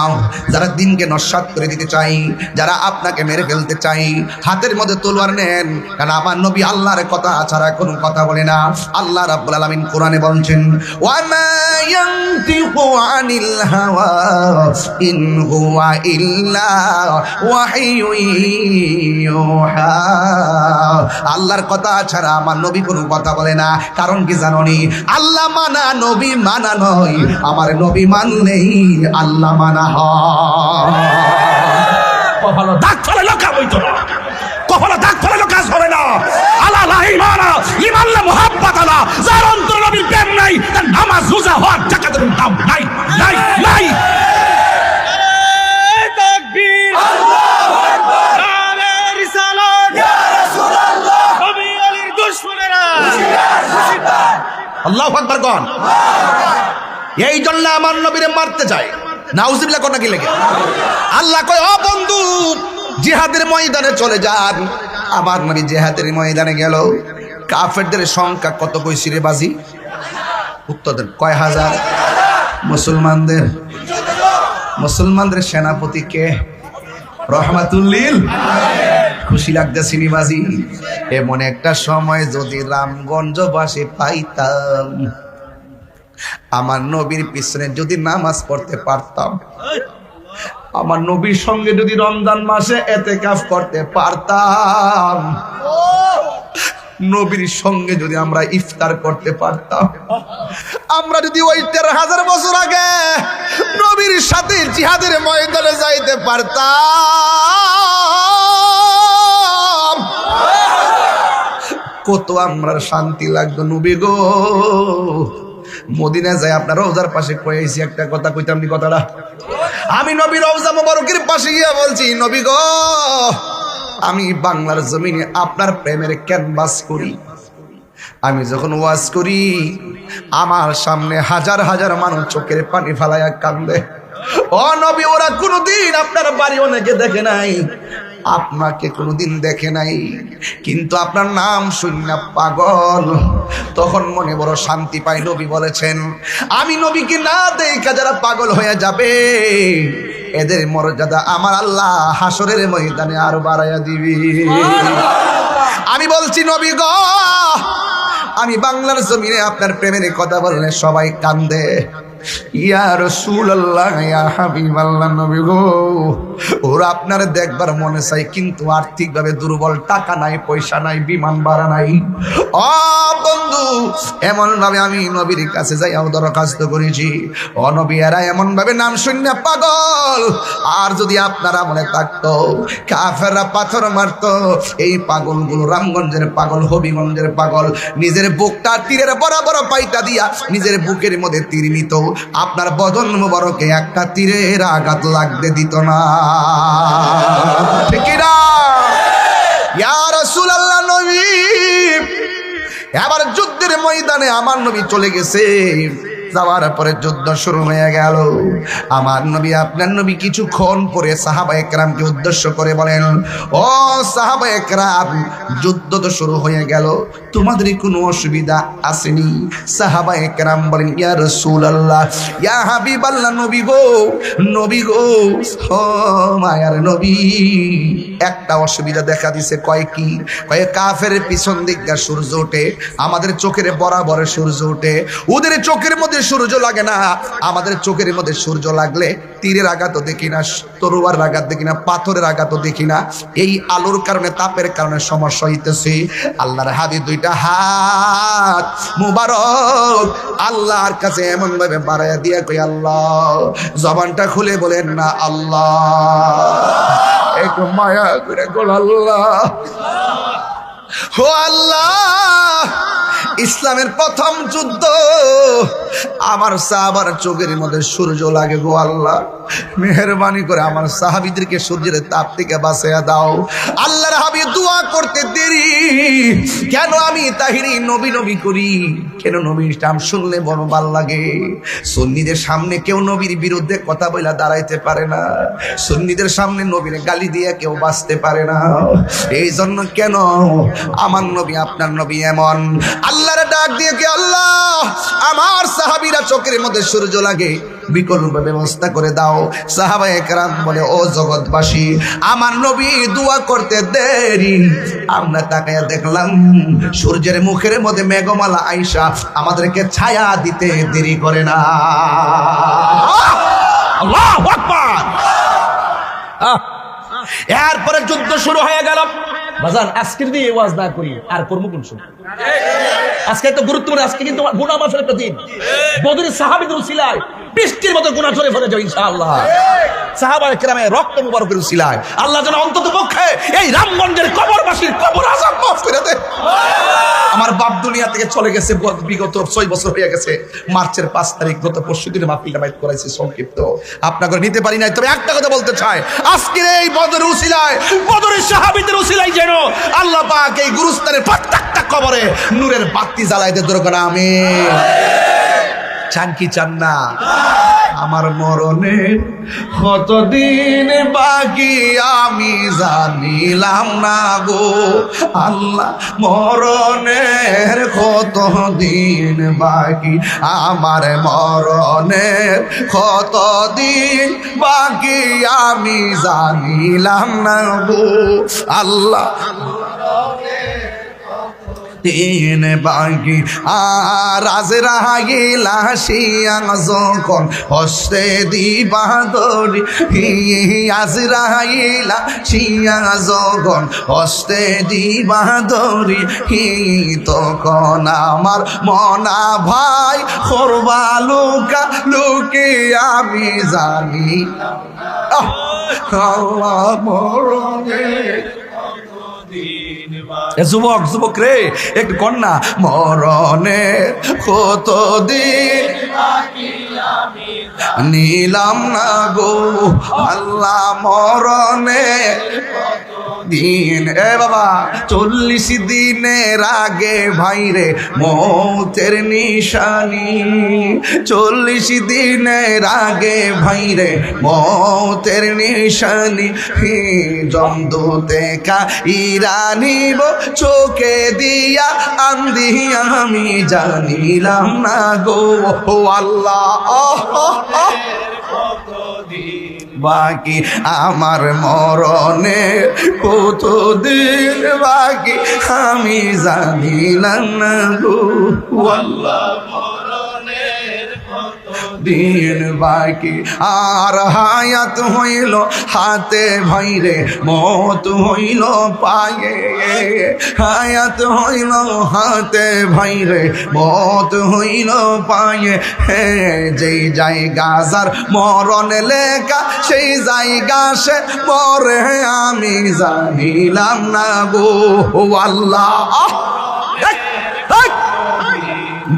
যারা দিনকে নস্যাৎ করে দিতে চাই, যারা আপনাকে মেরে ফেলতে চাই, হাতের মধ্যে তলোয়ার নেন, কারণ আমার নবী আল্লাহর কথা ছাড়া কোনো কথা বলে না। আল্লাহ রাব্বুল আলামিন কোরআনে বলছেন, ওয়া মা ইয়ানতিকু আনিল হাওয়া ইন হুয়া ইল্লা ওয়াহিয়ুন ইউহা। আল্লাহর কথা ছাড়া আমার নবী কোনো কথা বলে না। কারণ কি জানোনি? আল্লাহ মানা নবী মানা নয়, আমার নবী মানলেই আল্লাহ মানা হয়। কপালে দাগ ফেলে কাজ হইতো না, কপালে দাগ ফেলে কাজ হবে না। আল্লাহ লা ইমানা ইমাল্লা মুহাব্বাত আলা, যার অন্তরে নবীর প্রেম নাই, তার নামাজ রোজা হজ যাকাতের দাম নাই, নাই, নাই। তাকবীর, আল্লাহু আকবার, নারে রিসালাত, ইয়া রাসূলুল্লাহ, নবী আলীর দুশমনেরা আল্লাহু আকবার কোন। এই জন্য আমার নবীরে মারতে চায়, নাউজুবিল্লাহ কোন কি লাগে? আল্লাহ কয়, ও বন্ধু জিহাদের ময়দানে চলে যান। আমার নবী জিহাদের ময়দানে গেল। কাফেরদের সংখ্যা কত কইছি রে বাজি? উত্তর দেন, কয় হাজার? মুসলমানদের সেনাপতি কে? রহমাতুল লিল। খুশি লাগতেছে নি বাজি? এমন একটা সময় যদি রামগঞ্জবাসী পাইতাম, আমার নবীর পিছনে যদি নামাজ পড়তে পারতাম, আমার নবীর সঙ্গে যদি রমজান মাসে এতেকাফ করতে পারতাম, নবীর সঙ্গে যদি আমরা ইফতার করতে পারতাম, আমরা যদি ওই 13,000 বছর আগে নবীর সাথে জিহাদের ময়দানে যাইতে পারতাম, কত আমরা শান্তি লাগতো। নবী গো, মদিনা যায় আপনার রওজার পাশে কয়েছি একটা কথা কইতাম নি, কথাটা আমি নবী রওজা মুবারকের পাশে গিয়া বলছি, নবী গো, আমি বাংলার জমিনে আপনার প্রেমের ক্যানভাস করি। আমি যখন ওয়াজ করি, আমার সামনে হাজার হাজার মানুষ চোখের পানি ফালাইয়া কান্দে। ও নবী, ওরা কোনোদিন আপনার বাড়ি অনেকে দেখে নাই, আপনাকে কোনোদিন দেখে নাই, কিন্তু আপনার নাম শুনে পাগল। তখন মনে বড় শান্তি পাই। নবী বলেছেন, আমি নবীকে না দেখা যারা পাগল হয়ে যাবে, এদের মর্যাদা আমার আল্লাহ হাসরের ময়দানে আরো বাড়াইয়া দিবি। আমি বলছি নবী গো, আমি বাংলার জমিনে আপনার প্রেমের কথা বললে সবাই কান্দে। ইয়া রাসূলুল্লাহ, ইয়া হাবিবাল্লাহ, নবী গো, ওরা আপনার দেখবার মনে চাই, কিন্তু আর্থিকভাবে দুর্বল, টাকা নাই, পয়সা নাই, বিমান ভাড়া নাই। ও বন্ধু, এমন ভাবে আমি নবীর কাছে যাইয়াও দরখাস্ত করেছি, ও নবী, এরা এমন ভাবে নাম শুনে পাগল। আর যদি আপনারা মনে থাকতো, কাফেররা পাথর মারতো, এই পাগলগুলো রামগঞ্জের পাগল, হবিগঞ্জের পাগল, নিজের বুকটা তীরের বরাবর পাইটা দিয়া নিজের বুকের মধ্যে তীর নিত, আপনার বদন মুবারকে একটা তীরের আঘাত লাগতে দিত না। ঠিক না? ইয়া রাসূলুল্লাহ, নবী এবার যুদ্ধের ময়দানে আমার নবী চলে গেছে। যাওয়ার পরে যুদ্ধ শুরু হয়ে গেল। আমার নবী, আপনার নবী কিছুক্ষণ পরে সাহাবায়ে কেরামকে উদ্দেশ্য করে বলেন, ও সাহাবায়ে কেরাম, যুদ্ধ তো শুরু হয়ে গেল, তোমাদের কোনো অসুবিধা আসেনি? সাহাবায়ে কেরাম বলেন, ইয়া রাসূলুল্লাহ, ইয়া হাবিবাল্লাহ, নবী গো, নবী গো, ও মায়ার নবী, একটা অসুবিধা দেখা দিছে। কয় কি? কয় কাফের পিছন দিক দিয়ে সূর্য ওঠে, আমাদের চোখের বরাবর সূর্য ওঠে, ওদের চোখের মধ্যে সূর্য লাগে না, আমাদের চোখের মধ্যে সূর্য লাগলে তীরের আঘাতও দেখি না, তরোয়ার আঘাত দেখি না, পাথরের আঘাতও দেখি না। এই আলোর কারণে, তাপের কারণে সমস্যা হইতেছে। আল্লাহর হাবিব দুইটা হাত মুবারক আল্লাহর কাছে এমন ভাবে বাড়াইয়া দিয়া কই, আল্লাহ, জবানটা খুলে বলেন না আল্লাহ, একটু মায়া করে বল আল্লাহ। ও আল্লাহ, ইসলামের প্রথম যুদ্ধ, আমার সাহাবার চোখের মধ্যে সূর্য লাগে গো আল্লাহ, মেহেরবানি করে আমার সাহাবীদেরকে সূর্যের তাপ থেকে বাঁচাইয়া দাও। আল্লাহর হাবিব দোয়া করতে দেরি কেন? আমি তাহিরি নবী নবী করি কেন? নবীর নাম শুনলে বড় ভালো লাগে। সুন্নিদের সামনে কেউ নবীর বিরুদ্ধে কথা বইলা দাঁড়াইতে পারে না, সুন্নিদের সামনে নবীর গালি দিয়ে কেউ বাঁচতে পারে না। এই জন্য কেন আমার নবী, আপনার নবী এমন আল্লাহর ডাক দিয়ে কে, আল্লাহ, আমার সাহাবীরা চোখের মধ্যে সূর্য লাগে, বিকল্প ব্যবস্থা করে দাও। সাহাবায়ে কেরাম বলে, ও জগৎবাসী, আমার নবী দোয়া করতে দেরি, আমরা তাকায়া দেখলাম সূর্যের মুখের মধ্যে মেঘমালা আইসা আমাদেরকে ছায়া দিতে দেরি করে না। আল্লাহু আকবার। এরপরে যুদ্ধ শুরু হয়ে গেল। বাজান, আজকের দিয়ে ওয়াজ না করি আর করবো কোন সময়? আজকে তো গুরুত্বপূর্ণ, আজকে কিন্তু গুনাহ মাফের একটা দিন। বদরের সাহাবীদের উসিলায় বৃষ্টির মতো গুনাহ ঝরে পড়ে যাবে ইনশাআল্লাহ। সাহাবায়ে কেরামের রক্ত মুবারকের উসিলায় আল্লাহ যেন অন্তত পক্ষে এই রামগঞ্জের কবরবাসীর কবর আযাব মাফ করে দেয়। আমার বাপ দুনিয়া থেকে চলে গেছে বিগত 6 বছর হয়ে গেছে। মার্চের 5 তারিখ গত পরশুদিন মাহফিলটা বাইত করাইছি সংক্ষিপ্ত, আপনাকে নিতে পারি নাই। তবে একটা কথা বলতে চাই, আজকের এই বদরের উসিলায়, বদরের সাহাবীদের উসিলায় যেন আল্লাহ পাক এই গুরুস্থানের প্রত্যেকটা কবরে নূরের বাতি জ্বালায় দে দরকার। আমিন। চান কি চান না? আমার মরণে কতদিন বাকি আমি জানিলাম না গো আল্লাহ, মরণের কতদিন বাকি, আমার মরণের কতদিন বাকি আমি জানিলাম না গো আল্লাহ, দিন বাকি। আর আজরাইলা শিয়া যখন হস্তে দিবা দড়ি, আজরাইলা শিয়া যখন হস্তে দিবা দড়ি, তখন আমার মনা ভাই করবা লুকা লুকি আমি জানি আল্লাহ মরণে। যুবক, যুবক রে, একটু কন্যা, মরণে কতদিন নিলাম না গো আল্লাহ, মরণে দিন এ বাবা 40 দিনের আগে ভাইরে মৌতের নিশানি 40 দিনের আগে ভাইরে মৌতের নিশানি জমদূতে ইরানিব চোখে দিয়া আন্দি আমি জানিলাম না গো আল্লাহ বাকি আমার মরণে কতদিন বাকি আমি জানিলাম না গো আল্লাহ দিন বাকি আর হায়াত হইল হাতে ভাইরে মত হইল পায়ে হায়াত হইল হাতে ভাইরে মত হইল পায়ে হে যেই জায়গা যার মরণ লেখা সেই জায়গা সে পরে আমি জানিলাম না গো আল্লাহ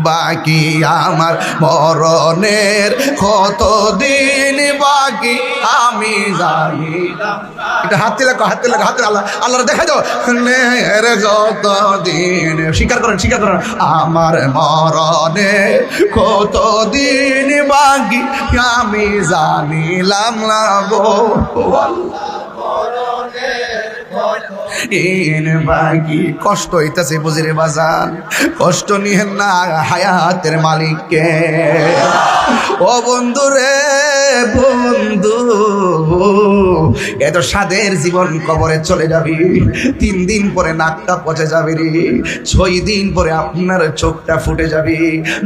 বাকি আমার মরণের কতদিন বাকি আমি জানিলাম এটা হাতে লাগো আল্লাহ আল্লাহ দেখা দাও কতদিন স্বীকার করেন আমার মরণের কতদিন বাকি আমি জানিলাম না গো বাকি কষ্ট হইতাছে বুঝিরে বাজান কষ্ট নিহেন না হায়াতের মালিককে ও বন্ধু রে বন্ধু এত স্বাদের জীবন কবরে চলে যাবি 3 দিন পরে নাকটা পচে যাবে রে 6 দিন পরে আপনার চোখটা ফুটে যাবে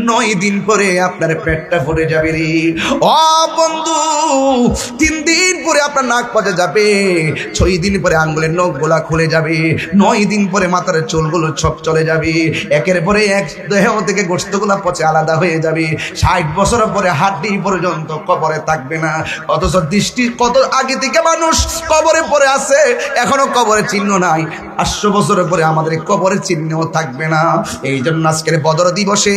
9 দিন পরে আপনার পেটটা ফুটে যাবে রে ও বন্ধু 3 দিন পরে আপনার নাক পচে যাবে 6 দিন পরে আঙ্গুলের নখগুলা খুলে যাবে 9 দিন পরে মাথার চুলগুলো সব চলে যাবে একের পরে এক দেহ থেকে গোশতগুলা পচে আলাদা হয়ে যাবে 60 বছর পরে হাড্ডি পর্যন্ত কবরে থাকবে না অথচ দৃষ্টি কত আগে থেকে মানুষ কবরে পড়ে আছে এখনো কবরের চিহ্ন নাই 500 বছর পরে আমাদের কবরের চিহ্নও থাকবে না এই জন্য আজকের বদর দিবসে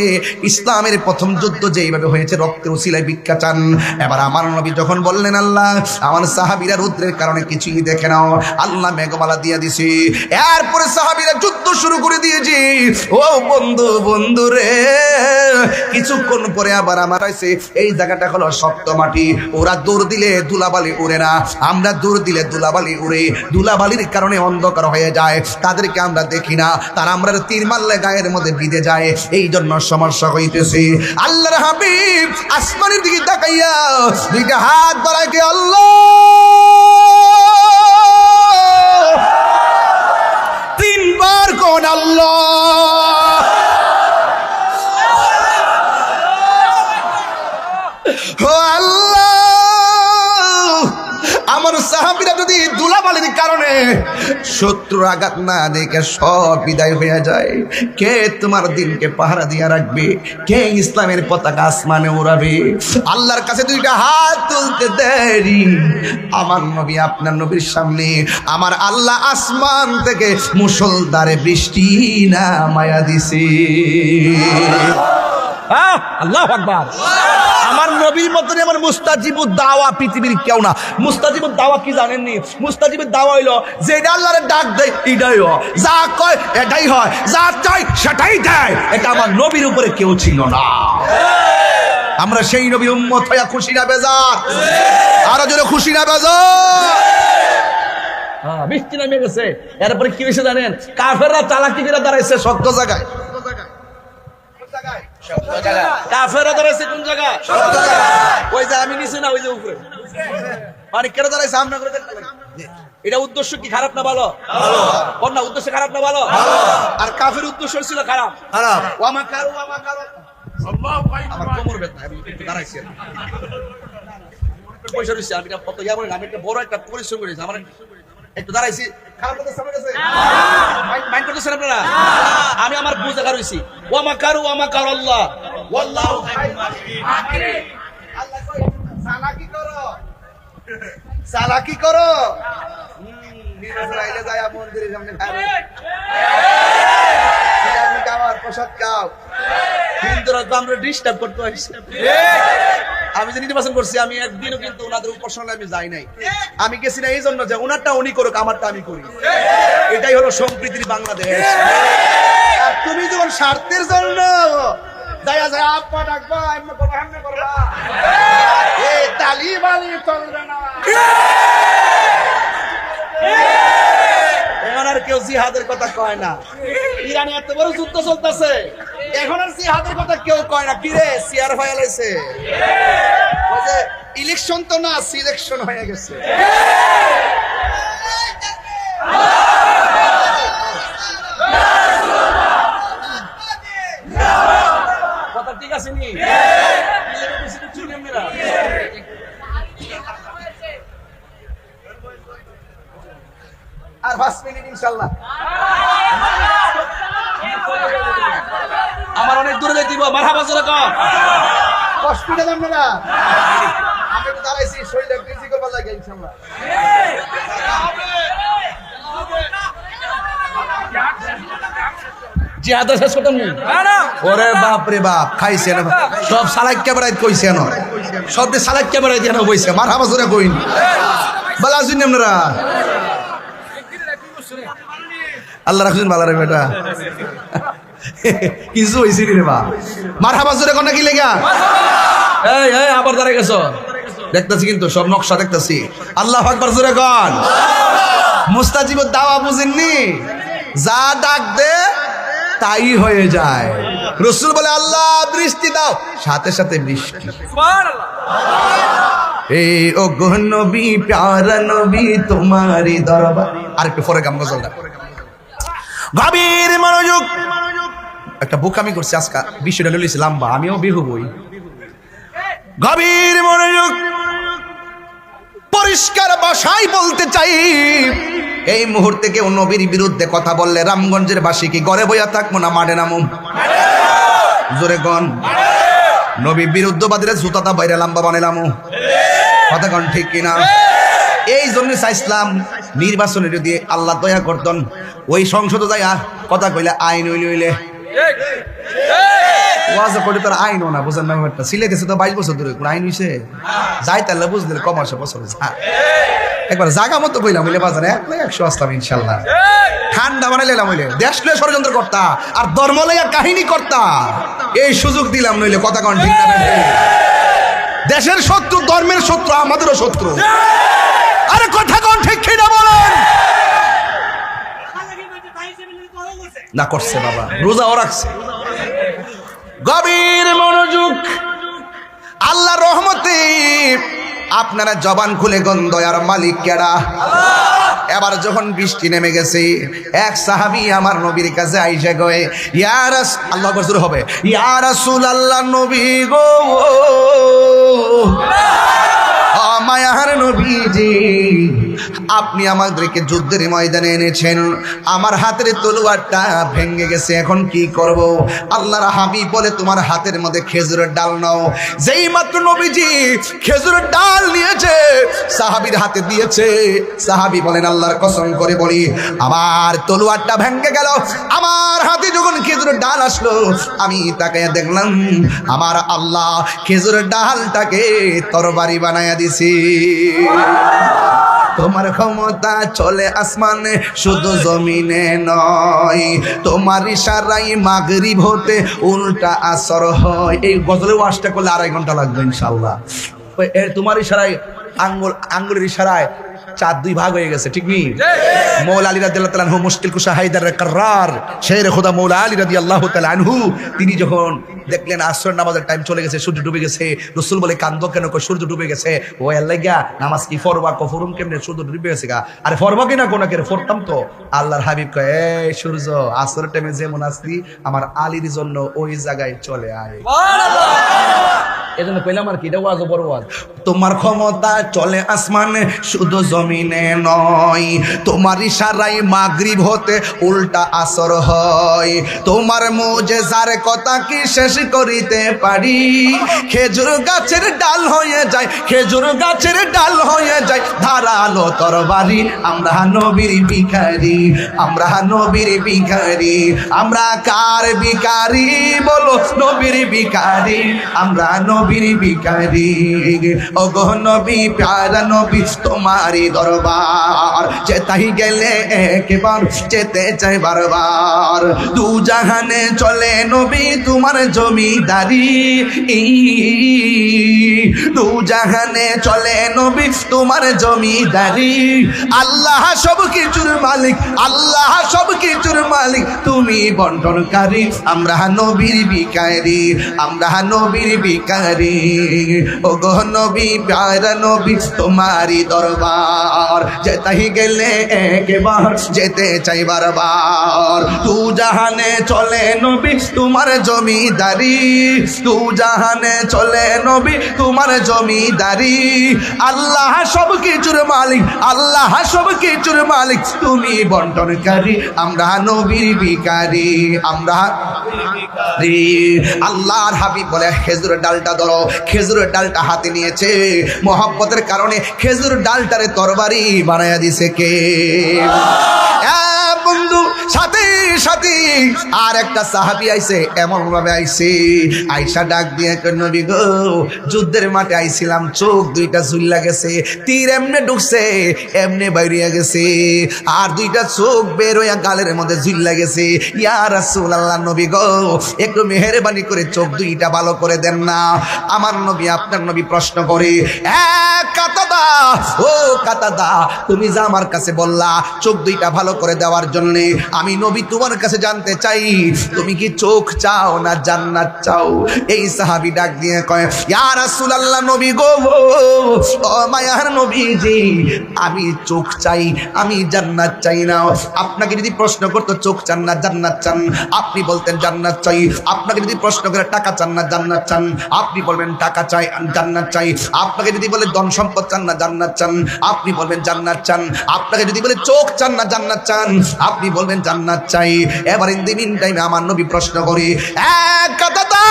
ইসলামের প্রথম যুদ্ধ যেইভাবে হয়েছে রক্তের উসিলায় ভিক্ষা চান এবার আমার নবী যখন বললেন আল্লাহ আমার সাহাবীরা রুদ্রের কারণে কিছুই দেখে নাও আল্লাহ মেঘমালা দিয়ে দিছি এরপরে সাহাবীরা যুদ্ধ শুরু করে দিয়েছি ও বন্ধু রে কিছুক্ষণ পরে আবার আমার আছে এই জায়গাটা হলো শক্ত মাটি ওরা দৌড় দিলে ধুলাবালি উড়ে না আমরা দৌড় দিলে ধুলাবালি উড়ে ধুলাবালির কারণে অন্ধকার হয়ে যায় তাদেরকে আমরা দেখি না তারা আমরা তীর মারলে গায়ের মধ্যে বিঁধে যায় এই জন্য সমস্যা হইতেছে আল্লাহর হাবিব আসমানের দিকে তাকাইয়া দুইটা হাত বাড়ায় কে আল্লাহ 3 বার কোন আল্লাহ ও আল্লাহ আমার সাহাবীরা যদি ধুলাবালির কারণে শত্রুর আঘাত না দেখে সব বিদায় হয়ে যায় কে তোমার দিনকে পাহারা দিয়ে রাখবে কে ইসলামের পতাকা আসমানে উড়াবে আল্লাহর কাছে দুইটা হাত তুলতে দেরি আমার নবী আপনার নবীর সামনে আমার আল্লাহ আসমান থেকে মুষলধারে বৃষ্টি নামায়া দিছে আল্লাহু আকবার আমার নবীর মতনই আমার মুস্তাজিবুদ দাওয়া পৃথিবীর কেউ না মুস্তাজিবুদ দাওয়া কি জানেননি মুস্তাজিবুদ দাওয়া হইলো যেটা আল্লাহর ডাক দেয় এটাই হয় যা কয় এটাই হয় যা চাই সেটাই দেয় এটা আমার নবীর উপরে কেউ ছিল না আমরা সেই নবীর উম্মত হইয়া খুশি না বেজার আরো জোরে খুশি না বেজার বৃষ্টি নামে গেছে এরপরে কি হয়েছে জানেন কাফেররা চালাকি করে দাঁড়াইছে শক্ত জায়গায় কাফেররা দাঁড়াইছে কোন জায়গায় ওই যে আমি নিচে না ওই যে উপরে মানে কেন দাঁড়াইছে সামনে করে এটা উদ্দেশ্য কি খারাপ না ভালো ওর না উদ্দেশ্য খারাপ না ভালো আর কাফের উদ্দেশ্য ছিল খারাপ ওয়ামা কারু আমার কোমর ব্যথা আমি একটু দাঁড়াইছি পয়সা দিচ্ছি আমি কত ইয়া বলি আমি একটা বড় একটা পরিশ্রম করেছি আমার একটু দাঁড়াইছি খারাপ কথা সামনে গেছে মাইন্ড করতেছেন আপনারা আমি আমার বুঝ দেখা রইছি ওয়ামা কারু আল্লাহ ওয়াল্লাহু খায়রুল মাকিরিন আল্লাহ কই চালাকি করো নিরাজ আইলে যায় মন্দিরের সামনে খাবে আপনি খাওয়ার প্রসাদ খাও কিন্তু আমরা ডিস্টার্ব করতে পারিস আমি যে নির্বাচন করছি আমি একদিনও কিন্তু ওনাদের উপাসনায় আমি যাই নাই। আমি গেছি না এই জন্য যে ওনারটা উনি করুক, আমারটা আমি করি। এটাই হলো সম্প্রীতির বাংলাদেশ। আর তুমি যখন স্বার্থের জন্য যায়া যায় আপা ডাকবা এমন করবা এমন করবা, এই তালিবানি চলবে না। এখন আর কেউ জিহাদের কথা কয় না। ইরানে এত বড় যুদ্ধ চলতেছে, এখন আর জিহাদের কথা কেউ কয় না। কি রে সিআর ফাইল হইছে, ওই যে ইলেকশন তো না সিলেকশন হয়ে গেছে। কথা ঠিক আছে নি? আর 5 মিনিট ইনশাআল্লাহ। আমার অনেক দূরে যাইতে দিব। মারহাবা জোরে কর। কষ্টটা দাম না, আমি তো দাঁড়াইছি শরীরে ফিজি করবার লাগে ইনশাআল্লাহ। জিহাদ শেষ করতাম না। ওরে বাপ রে বাপ, খাইছে না সব সালাক ক্যামেরায় কইছে না, সব দিয়ে সালাক ক্যামেরায় দিয়ে না কইছে। মারহাবা জোরে কইন বলা শুনি আপনারা। আল্লাহ রাখুন ভালো রে বেটা, কিছু হয়েছে রে বা। মারহাবা জোরে কোন কি লেগা? এই এই আবার দাঁড়ায় গেছো, দেখতেছি কিন্তু সব নকশা দেখতেছি। আল্লাহু আকবার জোরে কোন। মুস্তাজিবুদ দাওয়া বুঝেননি? যা ডাক দে তাই হয়ে যায়। রাসূল বলে আল্লাহ বৃষ্টি দাও, সাথে সাথে বৃষ্টি। এই ও গো নবী প্যারা নবী তোমারই দরবার। আর একটু পরে গান গজলটা গভীর মনোযোগ। একটা বোকামি করছে আজকে, বিষয়টা লইছে লম্বা, আমিও বিহু বই। গভীর মনোযোগ, পরিষ্কার ভাষায় বলতে চাই, এই মুহূর্তে কেউ নবীর বিরুদ্ধে কথা বললে রামগঞ্জের বাসী কি ঘরে বইয়া থাকবো না মাঠে নামুম? জোরে গন। নবী বিরুদ্ধবাদীরা জুতাটা বাইরে লম্বা বানাইলাম, কথা কন ঠিক কিনা? এই জন্য চাইছিলাম নির্বাচনে যদি আল্লাহ দয়া করতেন, ওই সংসদে যাইয়া কথা কইলে আইন হইলে ওয়াজ করে তোর আইনও না, বুঝেন না ব্যাপারটা। সিলেটেছে তো 22 বছর ধরে কোন আইন হইছে? যাই তাহলে বুঝলে কমার্শে বছর একবার জাগা মতো কইলাম হইলে বাজারে 100 আসলাম ইনশাল্লাহ। ঠান্ডা বানাই লেলাম হইলে দেশ লয়ে ষড়যন্ত্র করতা আর ধর্ম লইয়া কাহিনী করতা, এই সুযোগ দিলাম নইলে কথা কন ঠিক না? দেশের শত্রু, ধর্মের শত্রু, আমাদেরও শত্রু। আরে কথা কন ঠিক কিনা বলেন? না করছে বাবা, রোজাও রাখছে। গভীর মনোযোগ। আল্লাহ রহমতে আপনারা জবান খুলে গন দয়ার মালিক কেডা। এবার যখন বৃষ্টি নেমে গেছে, এক সাহাবী আমার নবীর কাছে আইসা কয়, ইয়া রাসূল, আল্লাহু আকবার জোরে হবে, ইয়া রাসূলুল্লাহ নবী গো, মায়ার নবীজি, আপনি আমাদেরকে যুদ্ধের ময়দানে এনেছেন, আমার হাতের তলোয়ারটা ভেঙে গেছে, এখন কি করব? আল্লাহর হাবিব বলে তোমার হাতের মধ্যে খেজুরের ডাল নাও। যেই মাত্র নবীজি খেজুরের ডাল নিয়েছে, সাহাবীর হাতে দিয়েছে, সাহাবী বলেন আল্লাহর কসম করে বলি আমার তলোয়ারটা ভেঙে গেল। আমার হাতে যখন খেজুরের ডাল আসলো, আমি তাকায় দেখলাম আমার আল্লাহ খেজুরের ডালটাকে তরবারি বানায়া দিছি। তোমার ক্ষমতা চলে আসমানে শুধু জমিনে নয়, তোমার ইশারায় মাগরিব হতে উল্টা আসর হয়। এই গজলের ওয়াজটা করলে 2.5 ঘন্টা লাগবে ইনশাআল্লাহ। তোমার ইশারায় আঙ্গুলের ইশারায় 4 ভাগ হয়ে গেছে, ঠিক নেই? মৌলা আলী রাদিয়াল্লাহু তাআলা আনহু মুশকিল কুশা হায়দার কাররার শের খোদা মৌলা আলী রাদিয়াল্লাহু তাআলা আনহু, তিনি যখন দেখলেন আসরের নামাজের টাইম চলে গেছে, সূর্য ডুবে গেছে, রাসূল বলে কান্দো কেন? কই সূর্য ডুবে গেছে। ও আল্লাহ গিয়া নামাজ কি ফরবা কফরুম কেমনে? সূর্য ডুবে গেছে গা। আরে ফরবা কিনা কোন কে ফরতাম তো। আল্লাহর হাবিব কয়, এই সূর্য আসরের টাইমে যেমন আসলি আমার আলীর জন্য ওই জায়গায় চলে আয়। সুবহানাল্লাহ। এজন্য কইলাম আর কি, এটা ওয়াজ বড় ওয়াজ। তোমার ক্ষমতা চলে আসমানে শুধু জমিনে নয়, তোমার ইশারায় মাগরিব হতে উল্টা আসর হয়, তোমার মুজিজার কথা কি শেষ করিতে পারি? খেজুর গাছের ডাল হয়ে যায়, খেজুর গাছের ডাল হয়ে যায় ধার ধারালো তরবারি, আমরা নবীর ভিখারি, আমরা নবীর ভিখারি। আমরা কার ভিখারি বলো? নবীর ভিখারি, আমরা নবীর ভিখারি। ওগো নবী প্যারা নবী তোমারই দরবার, যেতাই গেলে একবার যেতে চাই বারবার। দু জাহানে চলে নবী তোমার জমিদারি, দু জাহানে চলে নবী তোমার জমিদারি। আল্লাহ সব কিছুর মালিক, আল্লাহ সব কিছুর মালিক, তুমি বন্টনকারী। আমরা নবীর ভিখারি, আমরা নবীর ভিখারি। ওগো নবী প্যারা নবী তোমারই দরবার, যেতাই গেলে একবার যেতে চাই বারবার। তু জাহানে চলে নবী তোমার জমিদারি, তু জাহানে চলে নবী তোমার জমিদারি। আল্লাহ সব কিছুর মালিক, আল্লাহ সব কিছুর মালিক, তুমি বন্টনকারী। আমরা নবীর ভিখারি, আমরা আল্লাহর হাবিব বলে খেজুরের ডালটা ধরো। খেজুরের ডালটা হাতে নিয়েছে, মহব্বতের কারণে খেজুর ডালটারে তরবারি বানায়া দিছে কে? বন্ধু সাথে সাথে আর একটা সাহাবী আইছে, এমন ভাবে আইছে, আইসা ডাক দিয়ে নবী গো, যুদ্ধের মাঠে আইছিলাম, চোখ দুইটা ঝুল্লা গেছে, তীর এমনে ঢুকছে এমনে বাইরিয়া গেছে, আর দুইটা চোখ বের হইয়া গালের মধ্যে ঝুল্লা গেছে। ইয়া রাসূলুল্লাহ, নবী গো একটু মেহেরবানি করে চোখ দুইটা ভালো করে দেন না। আমার নবী আপনার নবী প্রশ্ন করে, কাতাদা, ও কাতাদা, তুমি যা আমার কাছে বললা চোখ দুইটা ভালো করে দেওয়ার জন্য, আমি নবী তোমার কাছে জানতে চাই তুমি কি চোখ চাও না জান্নাত চাও? এই সাহাবী ডাক দিয়ে কয়, ইয়া রাসূলুল্লাহ, নবী গো, ও মায়ার নবীজি, আমি চোখ চাই, আমি জান্নাত চাই না। আপনাকে যদি প্রশ্ন করতো চোখ চান না জান্নাত চান, আপনি বলতেন জান্নাত চাই। আপনাকে যদি প্রশ্ন করে টাকা চান না জান্নাত চান, আপনি বলবেন টাকা চাই, জান্নাত চাই। আপনাকে যদি বলে ধন সম্পদ চান না জান্নাত চান, আপনি বলবেন জান্নাত চান। আপনাকে যদি বলে চোখ চান না জান্নাত চান, আপনি বলবেন জান্নাত চাই। এবার ইন দি মিন টাইমে আমার নবী প্রশ্ন করে, কাতাদা,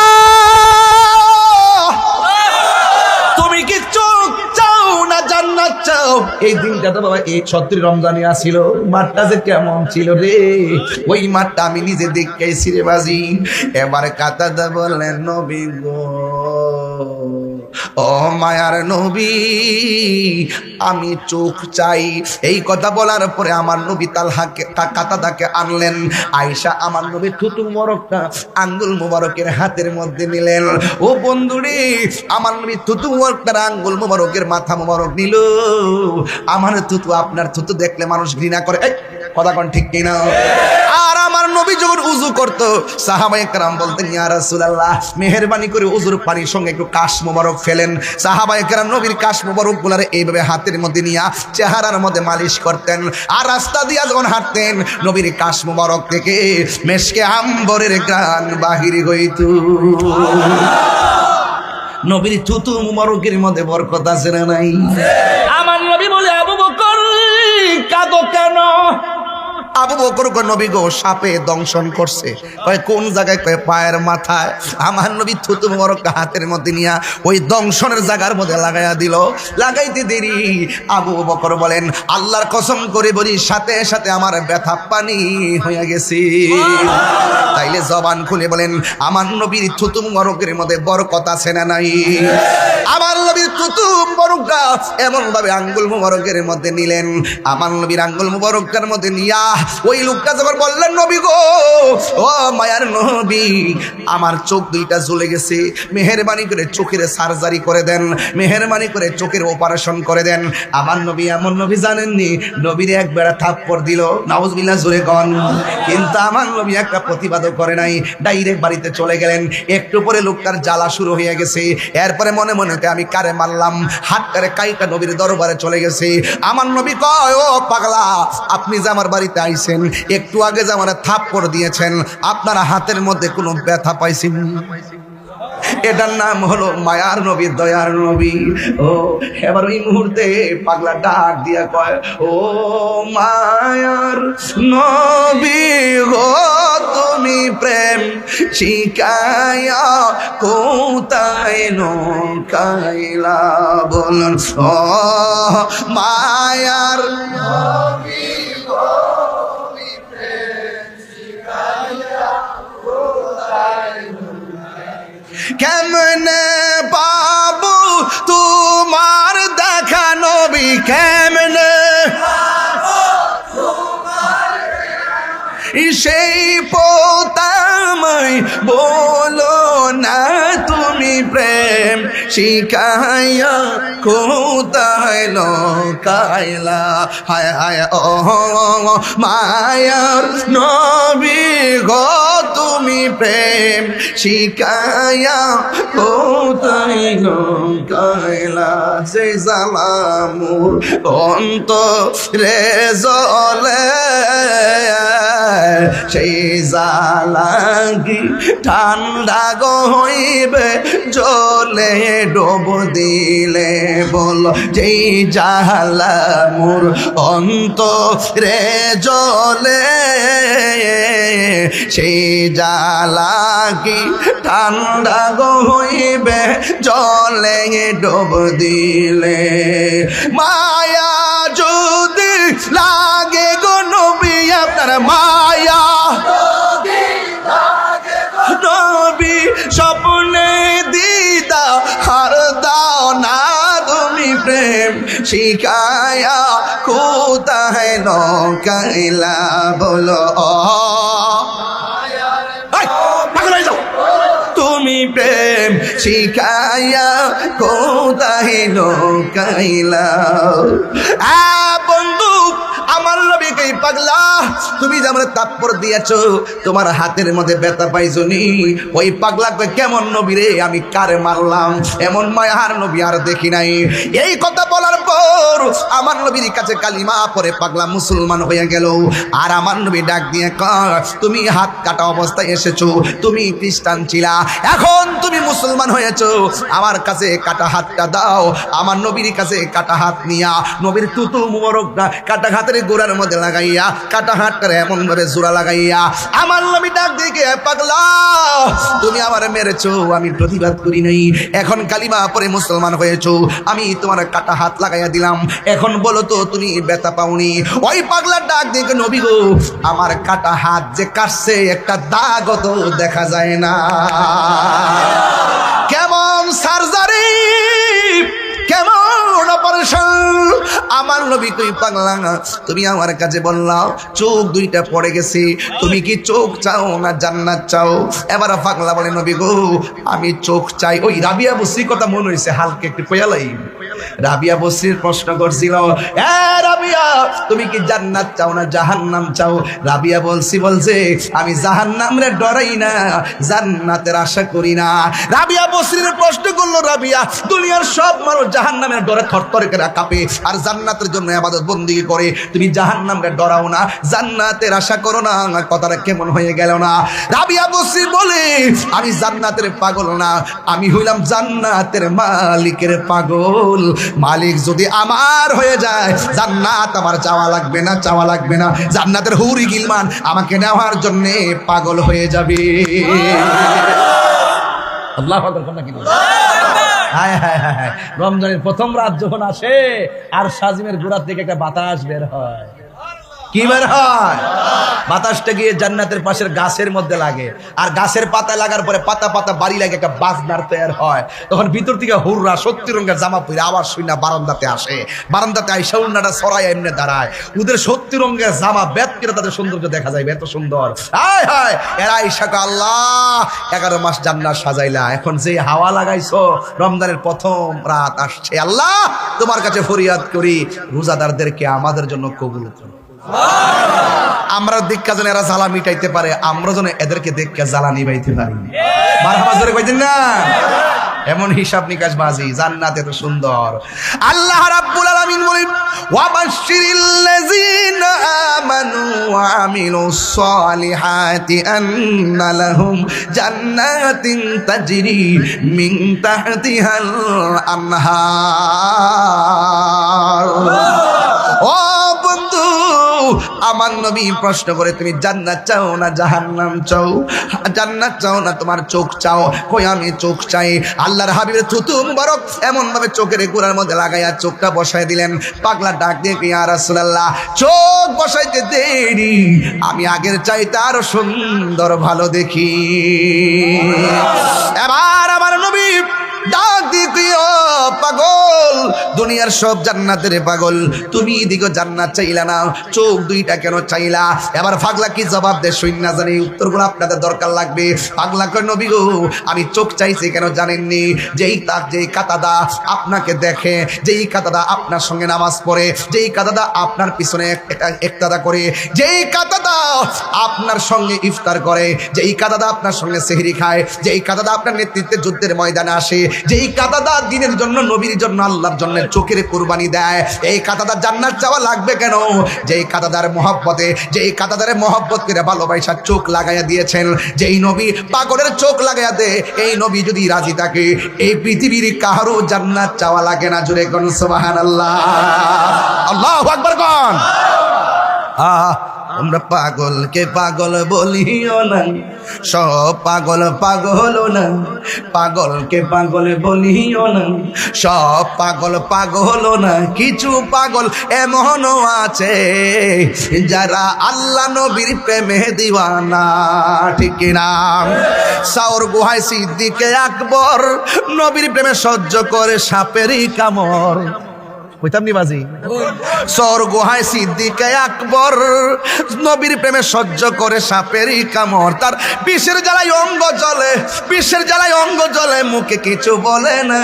তুমি কি চোখ চাও না জান্নাত চাও? এই দিনটা তো বাবা এই 36 রমজানে আসিল, মাঠটা যে কেমন ছিল রে, ওই মাঠটা আমি নিজে দেখেছি রে বাজি। এবার কাতাদা বললেন, নবী গো, ও মায়ার নবী, আমি চোখ চাই। এই কথা বলার পরে আমার নবী তালহাকে কাতাদাকে আনলেন। আয়েশা আমার নবী থুতু মোবারকটা আঙ্গুল মোবারকের হাতের মধ্যে নিলেন। ও বন্ধুরে, আমার নবী থুতু মোবারকটার আঙ্গুল মোবারকের মাথা মোবারক নিল। আমার থুতু আপনার থুতু দেখলে মানুষ ঘৃণা করে, কথা কোন ঠিক কিনা? আর আমার নবী যখন উযু করত, সাহাবায়ে কেরাম বলতেন, ইয়া রাসূলুল্লাহ, মেহেরবানি করে উযুর পানির সঙ্গে একটু কাশ মোবারক ফেলেন। সাহাবায়ে কেরাম নবীর কাশ মোবারক গুলারে এইভাবে হাতের মধ্যে নিয়া চেহারার মধ্যে মালিশ করতেন। আর রাস্তা দিয়া যখন হাঁটতেন, নবীর কাশ মোবারক থেকে মেশকে আম্বরের ঘ্রাণ বাহির হইত। নবীর থুতু মোবারকের মধ্যে বরকত আছে না নাই? আমার নবী বলে, আবু বকর কাঁদো কেন? আবু বকর কয়, নবী গো, সাপে দংশন করছে। কয় কোন জায়গায়? কয় পায়ের মাথায়। আমার নবী থুতু মোবারক হাতের মধ্যে নিয়া ওই দংশনের জায়গার মধ্যে লাগাইয়া দিল। লাগাইতে দেরি, আবু বকর বলেন, আল্লাহর কসম করে বলি, সাথে সাথে আমার ব্যথা পানি হয়ে গেছে। তাইলে জবান খুলে বলেন, আমার নবীর থুতু মোবারকের মধ্যে বরকত আছে না নাই? আমার নবীর থুতু মোবারকটা এমন ভাবে আঙ্গুল মোবারকের মধ্যে নিলেন। আমার নবীর আঙ্গুল মোবারকটার মধ্যে নিয়া ওই লোকটা যখন বললেন, নবী গো, ও মায়ার নবী, আমার চোখ দুইটা জ্বলে গেছে, মেহেরবানি করে চোখের সার্জারি করে দেন, মেহেরবানি করে চোখের অপারেশন করে দেন। আমার নবী এমন নবী জানেননি, নবীর একবার থাপ্পড় দিল, নাউজুবিল্লাহ জোরে গন, কিন্তু আমার নবী একটা প্রতিবাদও করে নাই, ডাইরেক্ট বাড়িতে চলে গেলেন। একটু পরে লোকটার জ্বালা শুরু হয়ে গেছে। এরপরে মনে মনে আমি কারে মারলাম, হাত কারে কাইটা নবীর দরবারে চলে গেছে। আমার নবী কয়, ও পাগলা, আপনি যে আমার বাড়িতে আইছেন, একটু আগে যে আমার থাপ্পড় দিয়েছেন, আপনারা হাতের মধ্যে কোনো ব্যথা পাইছেন? এটার নাম হলো মায়ার নবী, দয়ার নবী। ও এবার ওই মুহূর্তে পাগলা ডাক দিয়া কয়, ও মায়ার নবী গো তুমি প্রেম শিখায়া কোথায় নৌকাইলা, বলুন ও মায়ার নবী গো তুমি প্রেম শিখায়া কোথায় কেমনে পাবো তোমার দেখা নবী, কেমনে সেই পোতামাই বলো না তুমি প্রেম শিখাইয়া কোথায় লকাইলা। হায় হায় ও মায়ার নবী গো তুমি প্রেম শিখাইয়া কোথায় লকাইলা। সেই সালামুর অন্তরে জ্বলে সেই জালাগি ঠান্ডা গো হইবে জলে ডোব দিলে, বল যেই জালা মোর অন্তরে জলে সেই জালাগি ঠান্ডা গো হইবে জলে ডোব দিলে। মায়া যদি লাগে গো নবী আপনার, মায়া নবী স্বপ্নে দিদা হার দাও না তুমি প্রেম শিখায়া কোথায় নৌকাইলা, বলো তুমি প্রেম শিখায়া কোথায় নৌকাইলা। বন্ধু আমার নবীকে পাগলা তুমি যে আমার তাপ্পড় দিয়েছো, তোমার হাতের মধ্যে ব্যথা পাইছো নি, ওই পাগলাকে কেমন নবী রে আমি কারে মারলাম, এমন মায়ার নবী আর দেখি নাই। এই কথা বলার পর আমার নবীর কাছে কালিমা পরে পাগলা মুসলমান হয়ে গেল। আর আমার নবী ডাক দিয়ে কয়, তুমি হাত কাটা অবস্থায় এসেছো, তুমি খ্রিস্টান ছিলা, এখন তুমি মুসলমান হয়েছো, আমার কাছে কাটা হাতটা দাও। আমার নবীর কাছে কাটা হাত নিয়া নবীর তুতু মুবারকটা কাটা হাতের গোড়ার মধ্যে লাগাইয়া কাটা হাতটা এমন ভাবে জোড়া লাগাইয়া আমার নবী ডাক দিয়ে, পাগলা তুমি আমারে মেরেছো, আমি প্রতিবাদ করি নাই, এখন কালিমা পরে মুসলমান হয়েছো, আমি তোমার কাটা হাত লাগাইয়া দিলাম, এখন বলো তো তুমি ব্যথা পাওনি? ওই পাগলা ডাক দিয়ে, নবী গো আমার কাটা হাত যে কাটছে একটা দাগ তো দেখা যায় না। কেমন সার্জারি, কেমন অপারেশন। আমার নবী তুই পাগলা, তুমি আমার কাছে বললাও চোখ দুইটা পড়ে গেছে, তুমি কি চোখ চাও না জান্নাত চাও? এবার পাগলা বলে, নবী গো আমি চোখ চাই। ওই রাবিয়া বসরির কথা মনে হয়েছে হালকা একটু পয়ালাই। রাবিয়া বসরির প্রশ্ন করছিল, এ রাবিয়া তুমি কি জান্নাত চাও না জাহান্নাম চাও? রাবিয়া বলছে আমি জাহান্নামরে ডরাই না, জান্নাতের আশা করি না। রাবিয়া বসরির প্রশ্ন করলো, রাবিয়া দুনিয়ার সব মানুষ জাহান্নামের ডরে থরথর করে কাঁপে আর জান্নাতের জন্য ইবাদত বন্দেগী করে, তুমি জাহান্নামকে ডরাও না, জান্নাতের আশা করো না, কথাটা কেমন হয়ে গেল না? রাবিয়া বসরি বলে, আমি জান্নাতের পাগল না, আমি হইলাম জান্নাতের মালিকের পাগল। মালিক যদি আমার হয়ে যায় জান্নাত আমার চাওয়া লাগবে না, চাওয়া লাগবে না, জান্নাতের হুরি গিলমান আমাকে নেওয়ার জন্য পাগল হয়ে যাবে। আল্লাহু আকবার। নাকি হায় হায় হায় হায়, রমজানের প্রথম রাত যখন আসে আর সাজিমের গোড়ার থেকে একটা বাতাস বের হয়, কি বের হয়? বাতাসটা গিয়ে জান্নাতের পাশের গাছের মধ্যে লাগে, আর গাছের পাতা লাগার পরে পাতা পাতা বাড়ি লাগে একটা বাজনার তৈরি হয়। তখন ভিতর থেকে হুররা 70 রঙের জামা পরে আবার শুইনা বারান্দাতে আসে, বারান্দাতে আইসা উন্নাটা সরাই এমনি দাঁড়ায়, ওদের 70 রঙের জামা বেদ করে তাদের সৌন্দর্য দেখা যায়, এত সুন্দর। হায় হায়, এরা আইসাকে আল্লাহ 11 মাস জান্নাত সাজাইলা, এখন যে হাওয়া লাগাইছো রমজানের প্রথম রাত আসছে, আল্লাহ তোমার কাছে ফরিয়াদ করি রোজাদারদেরকে আমাদের জন্য কবুল করো। আমরা দেখা যেন এরা জ্বালা মিটাইতে পারে, আমরা যেন এদেরকে দেখা জ্বালা নিবাইতে পারি। মারহাবা জোরে কইতেন না? এমন হিসাব নিকাশ বাজি, জান্নাত এত সুন্দর। আল্লাহ রাব্বুল আলামিন বলেন ওয়াবাশশিরিল্লাযীনা আমানু ওয়া আমিলুস সালিহাতি আন্না লাহুম জান্নাতিন তাজরি মিন তাহতিহাল আনহার। ও বন্ধু, আমার নবী প্রশ্ন করে তুমি জান্নাত চাও না জাহান্নাম চাও? জান্নাত চাও না তোমার চোখ চাও? কই আমি চোখ চাই। আল্লাহর হাবিবের থুতু মুবারক এমন ভাবে চোখের গোড়ার মধ্যে লাগাইয়া চোখটা বসায় দিলেন। পাগলা ডাক দিয়ে ইয়া রাসূলুল্লাহ, চোখ বসাইতে দেরি, আমি আগের চাইতে আরো সুন্দর ভালো দেখি। এবার আমার নবী ডাক দিয়ে পাগল, দুনিয়ার সব জান্নাতের পাগল, তুমি এদিকে জান্নাত চাইলা না, চোখ দুইটা কেন চাইলা? এবার পাগলা কি জবাব দেয় শুন না জানি, উত্তরগুলো আপনাদের দরকার লাগবে। পাগলা কয় নবী গো, আমি চোখ চাইছি কেন জানেননি? যেই কাতাদা আপনাকে দেখে, যেই কাতাদা আপনার সঙ্গে নামাজ পড়ে, যেই কাতাদা আপনার পিছনে একতাদা করে, যেই কাতাদা আপনার সঙ্গে ইফতার করে, যেই কাতাদা আপনার সঙ্গে সেহরি খায়, যেই কাতাদা আপনার নেতৃত্বে যুদ্ধের ময়দানে আসে, যেই কাতাদা দিনের জন্য নবীর জন্য আল্লাহর জন্য চোখের কুরবানি দেয়, এই কাতাদার জান্নাত চাওয়া লাগবে কেন? যেই কাতাদার মহব্বতে, যেই কাতাদার মহব্বত করে ভালোবাসা চোখ লাগাইয়া দিয়েছেন, যেই নবী পাগলের চোখ লাগাইয়া দে, এই নবী যদি রাজি থাকে এই পৃথিবীর কারো জান্নাত চাওয়া লাগে না। জোরে কোন সুবহানাল্লাহ, আল্লাহু আকবার কোন। আমরা পাগলকে পাগল বলিও না, সব পাগল পাগল না। পাগলকে পাগল বলিও না, সব পাগল পাগল না। কিছু পাগল এমনও আছে যারা আল্লাহ নবীর প্রেমে দিওয়ানা, ঠিক না? সাওর গুহায় সিদ্দিকে আকবর নবীর প্রেমে সহ্য করে সাপেরই কামড়। কইতাম নি বাজি? সর গুহায় সিদ্দিকে আকবর নবীর প্রেমে সহ্য করে সাপেরই কামড়। তার বিষের জ্বালায় অঙ্গ জ্বলে, বিষের জ্বালায় অঙ্গ জ্বলে, মুখে কিছু বলে না।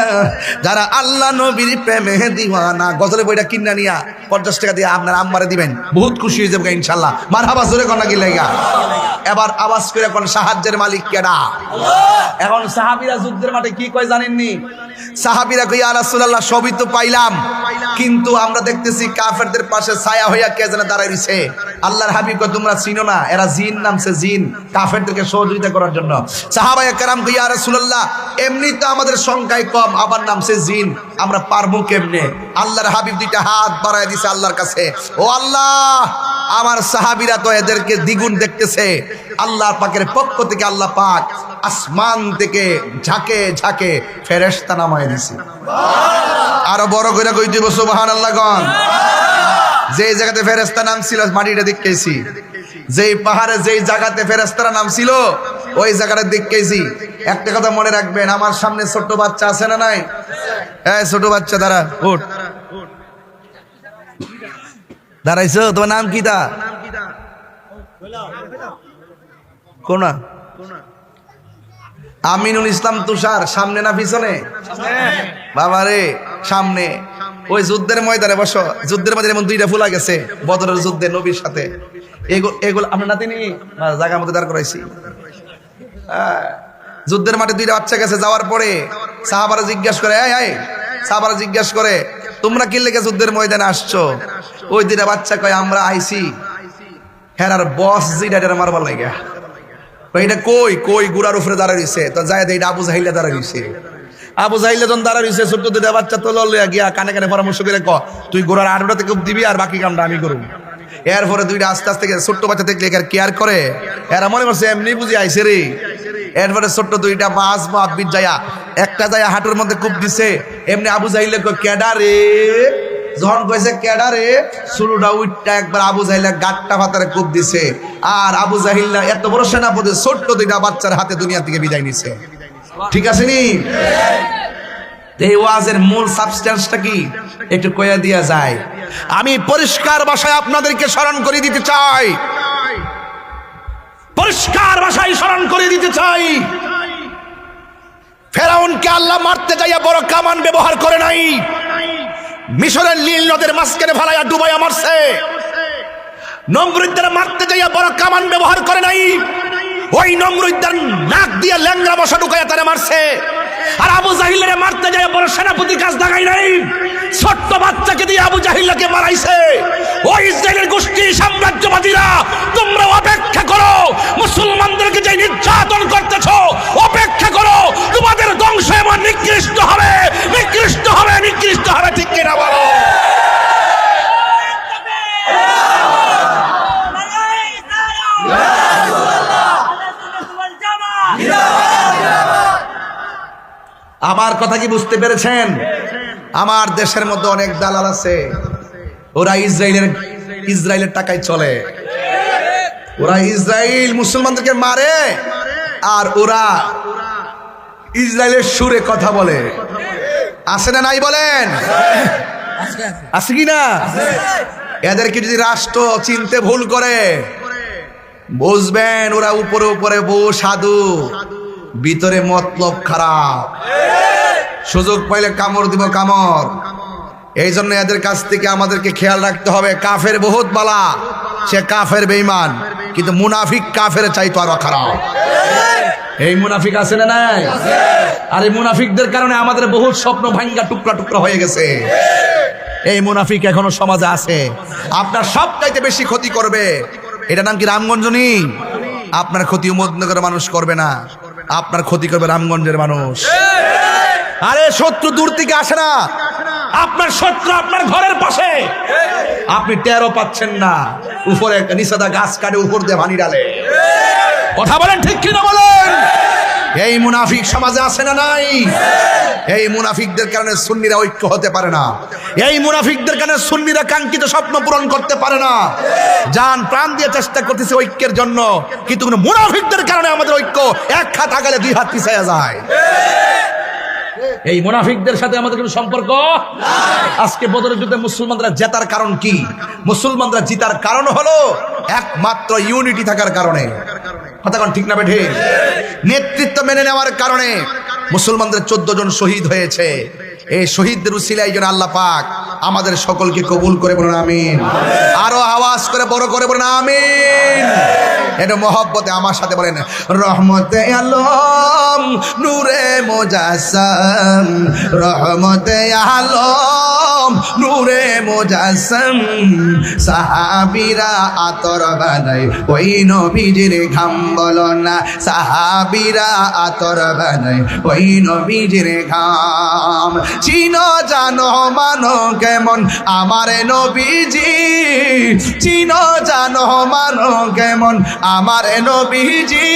যারা আল্লাহ নবীর প্রেমে দিওয়ানা, গজলের বইটা কিনা নিয়া 50 টাকা দিয়ে আপনার আম্মারে দিবেন, বহুত খুশি হয়ে যাবে ইনশাল্লাহ। মারহাবা জোরে কোন কি লাগা। এবার আওয়াজ করে কোন সাহায্যের মালিক কেডা? এখন সাহাবীরা যুদ্ধের মাঠে কি কয় জানেননি? সাহাবীরা কই ইয়া রাসূলুল্লাহ সবই তো পাইলাম, কিন্তু আমরা দেখতেছি কাফেরদের পাশে ছায়া হইয়া কে যেন দাঁড়ায় রইছে। আল্লাহর হাবিব কয় তোমরা চিনো না, এরা জিন নামছে, জিন কাফেরদেরকে সহযোগিতা করার জন্য। সাহাবায়ে কেরাম কই ইয়া রাসূলুল্লাহ এমনি তো আমাদের সংখ্যায় কম, আবার নামছে জিন, আমরা পারবো কেমনে? আল্লাহর হাবিব দুইটা হাত বাড়ায় দিছে আল্লাহর কাছে, ও আল্লাহ আমার সাহাবীরা তো এদেরকে দ্বিগুণ দেখতেছে। আল্লাহ পাকের পক্ষ থেকে আল্লাহ পাক আসমান থেকে ঝাঁকে ঝাঁকে ফেরেশতা নামায় দিছে। আরো বড় করে কই দিব সুবহানাল্লাহ গণ। যে জায়গাতে ফেরেশতা নাম ছিল মাটিটা দেখতেছি, যেই পাহাড়ে যেই জায়গাতে ফেরেশতারা নাম ছিল ওই জায়গাটা দেখতেছি। একটা কথা মনে রাখবেন, আমার সামনে ছোট বাচ্চা আছে না নাই? এই ছোট বাচ্চা দাঁড়া, উঠ, দাঁড়াইছো? তোমার নাম কি? তা কোন? আমিনুল ইসলাম তুষার। সামনে না পিছনে? বাবারে সামনে। ওই যুদ্ধের ময়দানে বসো, যুদ্ধের ময়দানে এমন দুইটা ফুলা গেছে বদরের যুদ্ধে নবীর সাথে। এগুলো আপনার নাতিনি জায়গার মধ্যে দাঁড় করাইছি। যুদ্ধের মাঠে দুইটা বাচ্চা গেছে, যাওয়ার পরে সাহাবারা জিজ্ঞাসা করে, সাহাবারা জিজ্ঞাসা করে তোমরা কি লেগে যুদ্ধের ময়দানে আসছো? ওই দুইটা বাচ্চা কয় আমরা আইছি হেরার বস জিডাটার মারবার লাগে। এটা কই কই গুড়ার উপরে দাঁড়া রইছে, তো যায় এটা আবু জাহিল্লা দাঁড়া রইছে। আবু জাহিল্লা যখন দাঁড়া রইছে, ছোট্ট দুইটা বাচ্চা তো লইয়া গিয়া কানে কানে পরামর্শ করে ক তুই গোড়ার আড়াটা থেকে দিবি আর বাকি কামটা আমি করব। এরপরে দুইটা আস্তে আস্তে ছোট্ট বাচ্চা দেখলে কেয়ার করে, এরা মনে করছে এমনি বুঝি আইছে রে। এরপরে ছোট্ট দুইটা মাছ বিট যায়া একটা যায়া হাঁটুর মধ্যে কূপ দিছে। এমনি আবু জাহিল্লা কয় কেডা রে? যখন কইছে কেডা রে, শুরুটা উইটটা একবার আবু জাহিল্লা গাট্টা ফাতারে কূপ দিছে। আর আবু জাহিল্লা এত বড় সেনাপতি ছোট্ট দুইটা বাচ্চার হাতে দুনিয়া থেকে বিদায় নিছে। ঠিক আছে নি? এই ওয়াজের মূল সাবস্টেন্সটা কি একটু কইয়া দিয়া যায়। আমি পরিষ্কার ভাষায় আপনাদেরকে স্মরণ করে দিতে চাই, পরিষ্কার ভাষায় স্মরণ করে দিতে চাই, ফেরাউনকে আল্লাহ মারতে যাইয়া বড় কামান ব্যবহার করে নাই, মিশরের নীল নদের মাঝখানে ফেলাইয়া ডুবাইয়া মারছে। নমরুদদের মারতে যাইয়া বড় কামান ব্যবহার করে নাই, ওই নমরুদদের নাক দিয়ে ল্যাংড়া মশা ঢুকাইয়া তারা মারছে। আর আবু জাহিলের মারতে যায় বড় সেনাপতি কাজ দাগাই নাই, ছোট্ট বাচ্চাকে দিয়ে আবু জাহিলকে মারাইছে। ওই ইসরায়েলের গোষ্ঠী সাম্রাজ্যবাদীরা, তোমরা অপেক্ষা করো, মুসলমানদেরকে যে নির্যাতন করতেছো অপেক্ষা করো, তোমাদের ধ্বংস এমন নিকৃষ্ট হবে, নিকৃষ্ট হবে, নিকৃষ্ট হবে। ঠিক কিনা বলো? আমার কথা কি বুঝতে পেরেছেন? আমার দেশের মধ্যে অনেক দালাল আছে, ওরা ইসরায়েলের টাকায় চলে। ওরা ইসরায়েল মুসলমানদেরকে মারে আর ওরা ইসরায়েলের সুরে কথা বলে। আছে না নাই বলেন? আছে কি না? এদেরকে যদি রাষ্ট্র চিনতে ভুল করে, বুঝবেন ওরা উপরে উপরে বউ সাধু, ভিতরে মতলব খারাপ। সুযোগ পাইলে কামড় দিব কামড়। এই জন্য এদের কাছ থেকে আমাদেরকে খেয়াল রাখতে হবে। কাফের বহুত বালা, সে কাফের বেঈমান, কিন্তু মুনাফিক কাফের চাইতো আরো খারাপ। এই মুনাফিক আছে না নাই? আর এই মুনাফিকদের কারণে আমাদের বহুত স্বপ্ন ভাঙ্গা টুকরা টুকরা হয়ে গেছে। এই মুনাফিক এখনো সমাজে আছে। আপনার সবচাইতে বেশি ক্ষতি করবে, এটা নাম কি রামগঞ্জ নি? আপনার ক্ষতি উম্মতনগরের মানুষ করবে না, আপনার ক্ষতি করবে রামগঞ্জের মানুষ। আরে শত্রু দূর থেকে আসে না, আপনার শত্রু আপনার ঘরের পাশে, আপনি টেরও পাচ্ছেন না। উপরে নিষেধা গাছ কাটে, উপর দিয়ে পানি ডালে। কথা বলেন ঠিক কিনা বলেন? এই মুনাফিক সমাজে আছে না নাই? এই মুনাফিকদের কারণে সুন্নিরা ঐক্য হতে পারে না। এই মুনাফিকদের কারণে সুন্নিরা কাঙ্ক্ষিত স্বপ্ন পূরণ করতে পারে না। জান প্রাণ দিয়ে চেষ্টা করতেছে ঐক্যের জন্য, কিন্তু মুনাফিকদের কারণে আমাদের ঐক্য এক হাত আগালে দুই হাত পিছায়া যায়। এই মুনাফিকদের সাথে আমাদের কোনো সম্পর্ক। আজকে বদরের যুদ্ধে মুসলমানরা জেতার কারণ কি? মুসলমানরা জিতার কারণ হলো একমাত্র ইউনিটি থাকার কারণে। কথা কোন ঠিক না বেঠে? নেতৃত্ব মেনে নেওয়ার কারণে মুসলমানদের 14 জন শহীদ হয়েছে। এই শহীদদের উসিলায় যেন আল্লাহ পাক আমাদের সকলকে কবুল করে বলুন আমিন। আরো আওয়াজ করে বড় করে বলুন আমিন। এটা মহব্বতে আমার সাথে বলেন, রহমতে আলম নূরে মুজাসসাম, রহমতে আলম নূরে মুজাসসাম। সাহাবীরা আতর বানাই ওই নবীজির ঘাম, বলো না সাহাবীরা আতর বানাই ওই নবীজির ঘাম। চিনো জানো মানো কেমন আমার নবীজি, চিনো জানো মানো কেমন আমার নবীজি।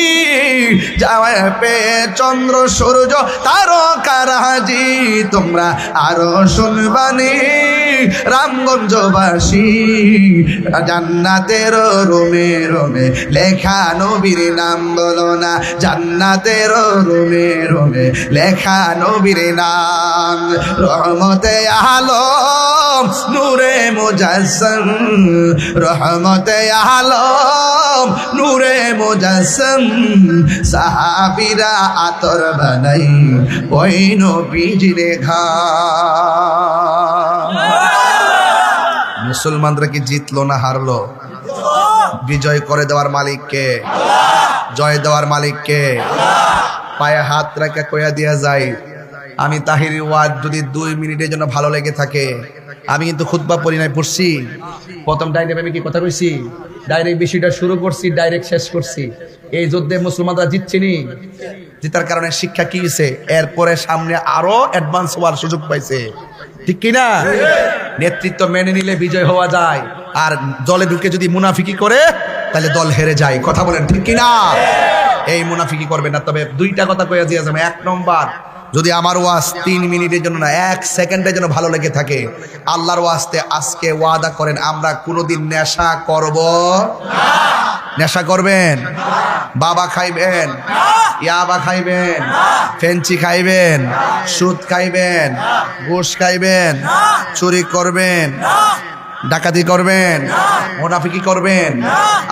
যাওয়ায় পে চন্দ্র সূর্য তারকারাজি, তোমরা আরো শুনবানি রামগঞ্জবাসী। জান্নাতের রোমে রোমে লেখা নবীর নাম, বলো না জান্নাতের রোমে রোমে লেখা নবীর নাম। রহমতে আলম নূরে মুজাসসাম, রহমতে আলম নূরে মুজাসসাম। সাহাবীরা আতর বানাই ওই নবীজির ঘাম। মুসলমানরা কি জিতলো না হারলো? বিজয় করে দেওয়ার মালিককে, জয় দেওয়ার মালিককে। পায়ে হাত রেখে কইয়া দিয়া যায়, আমি তাহিরি ওয়াজ যদি 2 মিনিটের জন্য ভালো লেগে থাকে, আমি কিন্তু খুতবা পড়ি নাই, পড়ছি। প্রথম ডাইরেক্ট আমি কি কথা কইছি? ডাইরেক্ট বিষয়টা শুরু করছি, ডাইরেক্ট শেষ করছি। এই যুদ্ধে মুসলমানরা জিতছিনি, জিতার কারণে শিক্ষা কি হয়েছে? এরপরে সামনে আরো অ্যাডভান্স হওয়ার সুযোগ পাইছে। ঠিক কিনা? নেতৃত্ব মেনে নিলে বিজয় হওয়া যায়, আর দলে ঢুকে যদি মুনাফিকি করে তাহলে দল হেরে যায়। কথা বলেন ঠিক কিনা? এই মুনাফিকি করবেন না। তবে 2টা কথা কইয়া দিয়ে যাবে। 1 নম্বর, যদি আমার ওয়াজ 3 মিনিটের জন্য না 1 সেকেন্ডের জন্য ভালো লেগে থাকে, আল্লাহর ওয়াস্তে আজকে ওয়াদা করেন আমরা কোনোদিন নেশা করব না। নেশা করবেন? বাবা খাইবেন? ইয়াবা খাইবেন? ফেঞ্চি খাইবেন? সুদ খাইবেন? ঘুষ খাইবেন? চুরি করবেন? ডাকাতি করবেন? মুনাফিকি করবেন?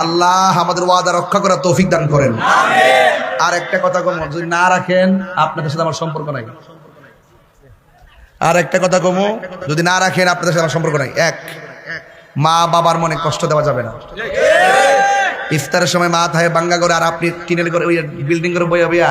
আল্লাহ আমাদের ওয়াদা রক্ষা করার তৌফিক দান করেন। আর একটা কথা কম, যদি না রাখেন আপনাদের সাথে আমার সম্পর্ক নাই। আর একটা কথা কমো, যদি না রাখেন আপনাদের সাথে আমার সম্পর্ক নাই। 1, মা বাবার মনে কষ্ট দেওয়া যাবে না। ইফতারের সময় মা থাকে বাঙ্গা করে, আর আপনি টিনের করে ওই বিল্ডিং করে বইয়া বইয়া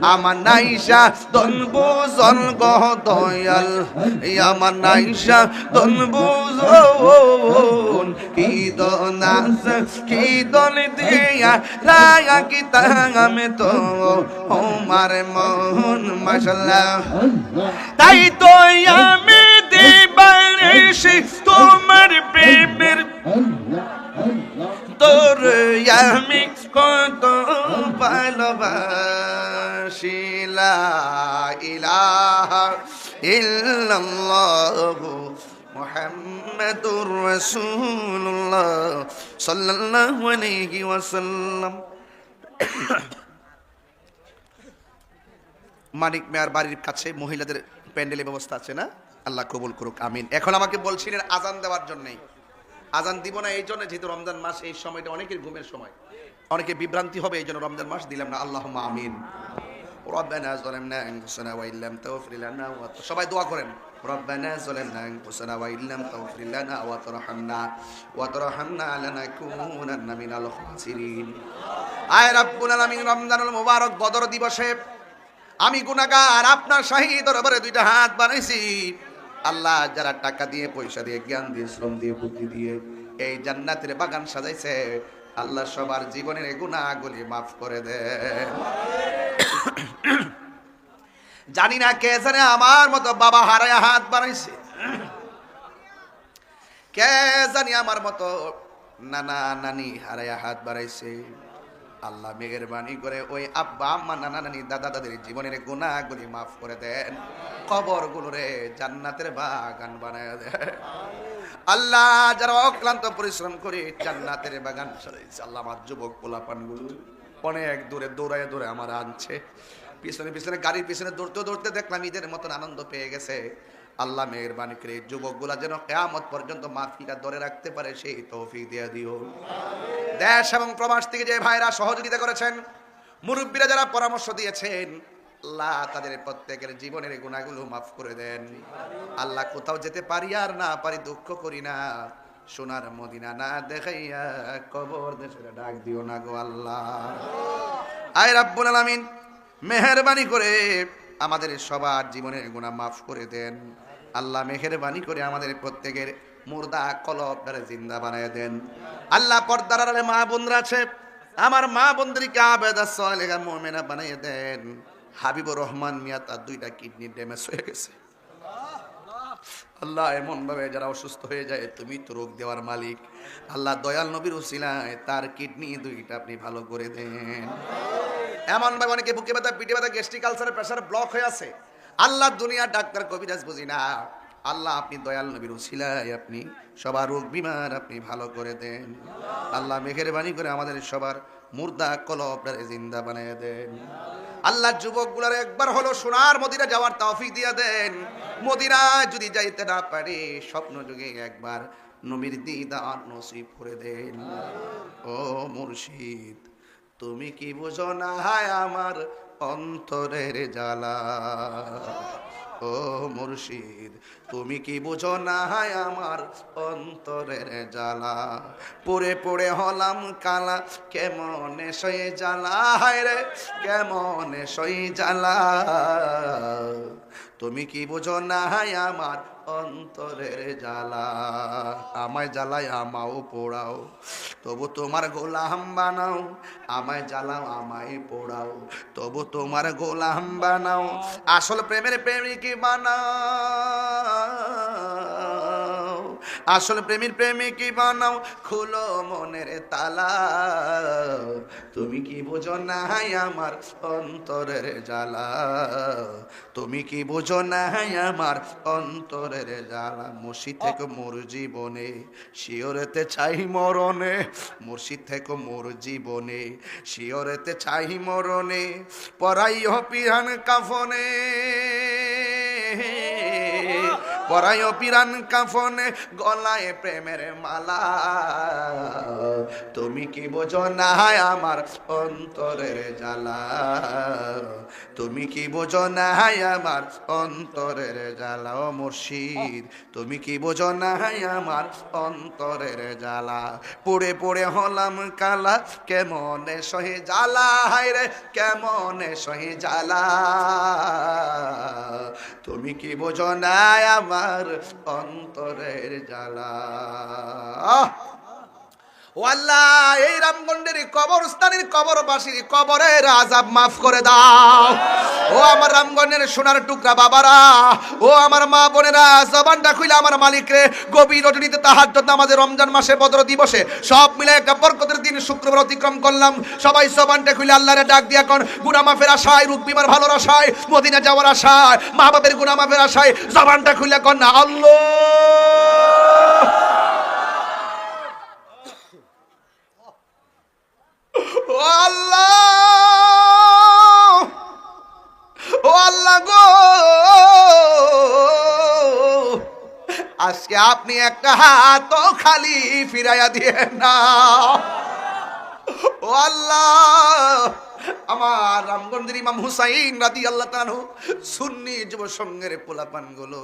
আমার নাইশা দন বুঝন গহ দয়াল আমার নাইশা দন বুঝন কি দন আছে কি দন দিয়া রায়া কি তাঙামে তো আমার মন মাশাআল্লাহ তাই তো আমি দিবানিশি তোমার প্রেমের তোর আমি কত ভালোবাসি লা ইলাহা ইল্লাল্লাহু মুহাম্মাদুর রাসূলুল্লাহ সাল্লাল্লাহু আলাইহি ওয়াসাল্লাম। মানিক মেয়ার বাড়ির কাছে মহিলাদের প্যান্ডেলের ব্যবস্থা আছে না? আল্লাহ কবুল করুক, আমিন। এখন আমাকে বলছিলেন আজান দেওয়ার জন্যই। আজান দিব না এই জন্য যেহেতু রমজান মাস, এই সময়টা অনেকের ঘুমের সময়, অনেকে বিভ্রান্তি হবে, এই জন্য রমজান মাস দিলাম না। আল্লাহুম্মা আমিন। রব্বানা যালামনা আনফুসানা ওয়া ইল্লাম তাগফির লানা ওয়া সবাই দোয়া করেন। রব্বানা যালামনা আনফুসানা ওয়া ইল্লাম তাগফির লানা ওয়া তারহামনা লানাকুনান্না মিনাল খাসিরিন। আয় রাব্বুল আলামিন, রমজানুল মুবারক বদর দিবসে আমি গুনাহগার আপনার শাহী দরবারে দুইটা হাত বানাইছি। আল্লাহ, যারা টাকা দিয়ে, পয়সা দিয়ে, জ্ঞান দিয়ে, শ্রম দিয়ে, বুদ্ধি দিয়ে এই জান্নাতের বাগান সাজাইছে, আল্লাহ সবার জীবনের গুনাহগুলি মাফ করে দেন। জানি না কে জানে আমার মতো বাবা হারায়া হাত বানাইছে, কে জানি আমার মতো নানা নানি হারায়া হাত বাড়াইছে। আল্লাহ মেহেরবানি করে ওই আব্বা আম্মা নানা নানি দাদা দাদির জীবনের গুনাহগুলি মাফ করে দেন, কবরগুলোরে জান্নাতের বাগান বানায় দেন। আল্লাহ, যারা অক্লান্ত পরিশ্রম করে জান্নাতের বাগান সাজাইছে, আল্লাহ আমার যুবক পোলাপানগুলো অনেক দূরে দৌড়ায় দৌড়ে আমার আনছে, পিছনে পিছনে গাড়ির পিছনে দৌড়তে দৌড়তে দেখলাম ঈদের মতন আনন্দ পেয়ে গেছে। আল্লাহ মেহেরবানি করে যুবকগুলা যেন কিয়ামত পর্যন্ত মাহফিলটা ধরে রাখতে পারে, সেই তৌফিক দিয়ে দিও। দেশ এবং প্রবাস থেকে যে ভাইরা সহযোগিতা করেছেন, মুরব্বীরা যারা পরামর্শ দিয়েছেন, আল্লাহ তাদের প্রত্যেকের জীবনের গুনাহগুলো মাফ করে দেন। আল্লাহ, কোথাও যেতে পারি আর না পারি দুঃখ করি না, সোনার মদিনা না দেখাইয়া কবর দেশের ডাক দিও না গো আল্লাহ। আয় রাব্বুল আলামিন, মেহেরবানি করে আমাদের সবার জীবনের গুনাহ মাফ করে দেন। আল্লাহ মেহেরবানি করে আমাদের প্রত্যেকের মুর্দা কলবটারে জিন্দা বানায় দেন। আল্লাহ, পর্দার আড়ালে মা বোনরা আছে, আমার মা বোনদেরকে আবেদা সালেহা মুমিনা বানায় দেন। হাবিবুর রহমান মিয়া তার দুইটা কিডনি ড্যামেজ হয়ে গেছে। আল্লাহ, এমন ভাবে যারা অসুস্থ হয়ে যায়, তুমি তো রোগ দেওয়ার মালিক। আল্লাহ, দয়াল নবীর উসিলায় তার কিডনি দুইটা আপনি ভালো করে দেন। এমন ভাবে অনেকে বুকে ব্যথা, পিঠে ব্যথা, গ্যাস্ট্রিক আলসার, প্রেসার ব্লক হয়ে আছে। আল্লাহ, দুনিয়া ডাক্তার কবিরাজ বুঝি না, আল্লাহ আপনি দয়াল নবীর উসিলায় আপনি সবার রোগ বিমার আপনি ভালো করে দেন। আল্লাহ মেহেরবানি করে আমাদের সবার মুর্দা কলবটারে জিন্দা বানিয়ে দেন। আল্লাহ, যুবকগুলার একবার হলো সোনার মদিনা যাওয়ার তৌফিক দিয়ে দেন। মদিনায় যদি যাইতে না পারে, স্বপ্ন যুগে একবার নবীর দিদার নসিব করে দেন। ও মুর্শিদ, তুমি কি বুঝো না হায় আমার অন্তরের জ্বালা। ও মুর্শিদ, তুমি কি বুঝো না হায় আমার অন্তরের জ্বালা। পড়ে পড়ে হলাম কালা, কেমনে সয়ে জ্বালা, হায় রে কেমনে সয়ে জ্বালা। তুমি কি বুঝো না হায় আমার অন্তরের জ্বালা। আমায় জ্বালায় আমাও পোড়াও, তবু তোমার গোলাম বানাও। আমায় জ্বালাও আমায় পোড়াও, তবু তোমার গোলাম বানাও। আসল প্রেমের প্রেমিক বানাও, আসল প্রেমের প্রেমিক বানাও। খুলো মনের তালা, তুমি কি বুঝো না আমার অন্তরের জ্বালা। তুমি কি বুঝো না আমার অন্তরের জ্বালা। মুর্শিদ থেকে মোর জীবনে শিওরেতে চাই মরণে, মুর্শিদ থেকে মোর জীবনে শিওরেতে চাই মরণে। পরাই পিরান কাফনে, পরায় পিরান কাফনে গলায় প্রেমের মালা তুমি কি বোঝো না আমার অন্তরের জ্বালা তুমি কি বোঝো না আমার অন্তরের জ্বালা ও মুর্শিদ তুমি কি বোঝো না আমার অন্তরের জ্বালা পড়ে পড়ে হলাম কালা কেমনে সহে জ্বালা হায় রে কেমনে সহে জ্বালা তুমি কি বোঝো না আমার অন্তরের জ্বালা ও আল্লাহ এই রামগঞ্জের কবরস্থানের কবরবাসীর কবরের আযাব মাফ করে দাও ও আমার রামগঞ্জের সোনার টুকরা বাবারা ও আমার মা বোনেরা জবানটা খুলে আমার মালিক রে গভীর রজনীতে তাহাজ্জুদ নামাজে রমজান মাসে বদর দিবসে সব মিলে একটা বরকতের দিন শুক্রবার অতিক্রম করলাম সবাই জবানটা খুলে আল্লাহরে ডাক দিয়া কোন গুনাহ মাফের আশায় রোগ বিমার ভালোর আশায় মদিনা যাওয়ার আশায় মা বাবার গুনাহ মাফের আশায় জবানটা খুলে কোন না আল্লাহ ও আল্লাহ ও আল্লাহ গো আজকে আপনি একটা হাত খালি ফিরাইয়া দিয়েন না ও আল্লাহ আমার রামগঞ্জের ইমাম হুসাইন রাদিয়াল্লাহু তাআলা সুন্নি যুব সংঘের পোলাপান গুলো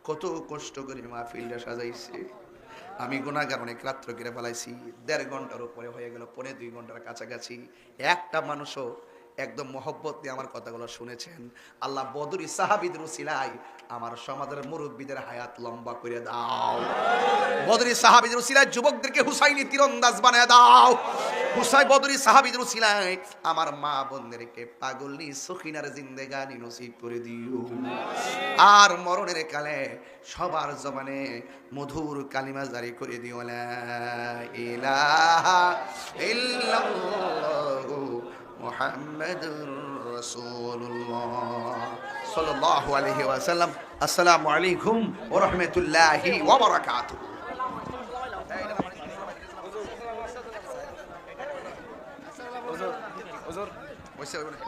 কত কষ্ট করে মাহফিলটা সাজাইছে আমি গুনাহগার অনেক রাত্র কেটে ফেলাইছি 1.5 ঘন্টার উপরে হয়ে গেল 2.5 ঘন্টার কাছাকাছি একটা মানুষও একদম মহব্বত দিয়ে আমার কথাগুলো শুনেছেন আল্লাহ বদরি সাহাবীদের উসিলায় আমার সমাজের মুরব্বীদের হায়াত লম্বা করে দাও বদরি সাহাবীদের উসিলায় যুবকদেরকে হুসাইনি তীরন্দাজ বানায় দাও হুসাইন বদরি সাহাবীদের উসিলায় আমার মা বোনদেরকে পাগলনি সখিনার জিন্দেগানি নসিব করে দিও আর মরণের কালে সবার জবানে মধুর কালিমা জারি করে দিও লা ইলাহা ইল্লাল্লাহু মুহাম্মাদুর রাসূলুল্লাহ সাল্লাল্লাহু আলাইহি ওয়াসাল্লাম আসসালামু আলাইকুম ওয়া রাহমাতুল্লাহি ওয়া বারাকাতুহু হুজুর ওইসে ওই না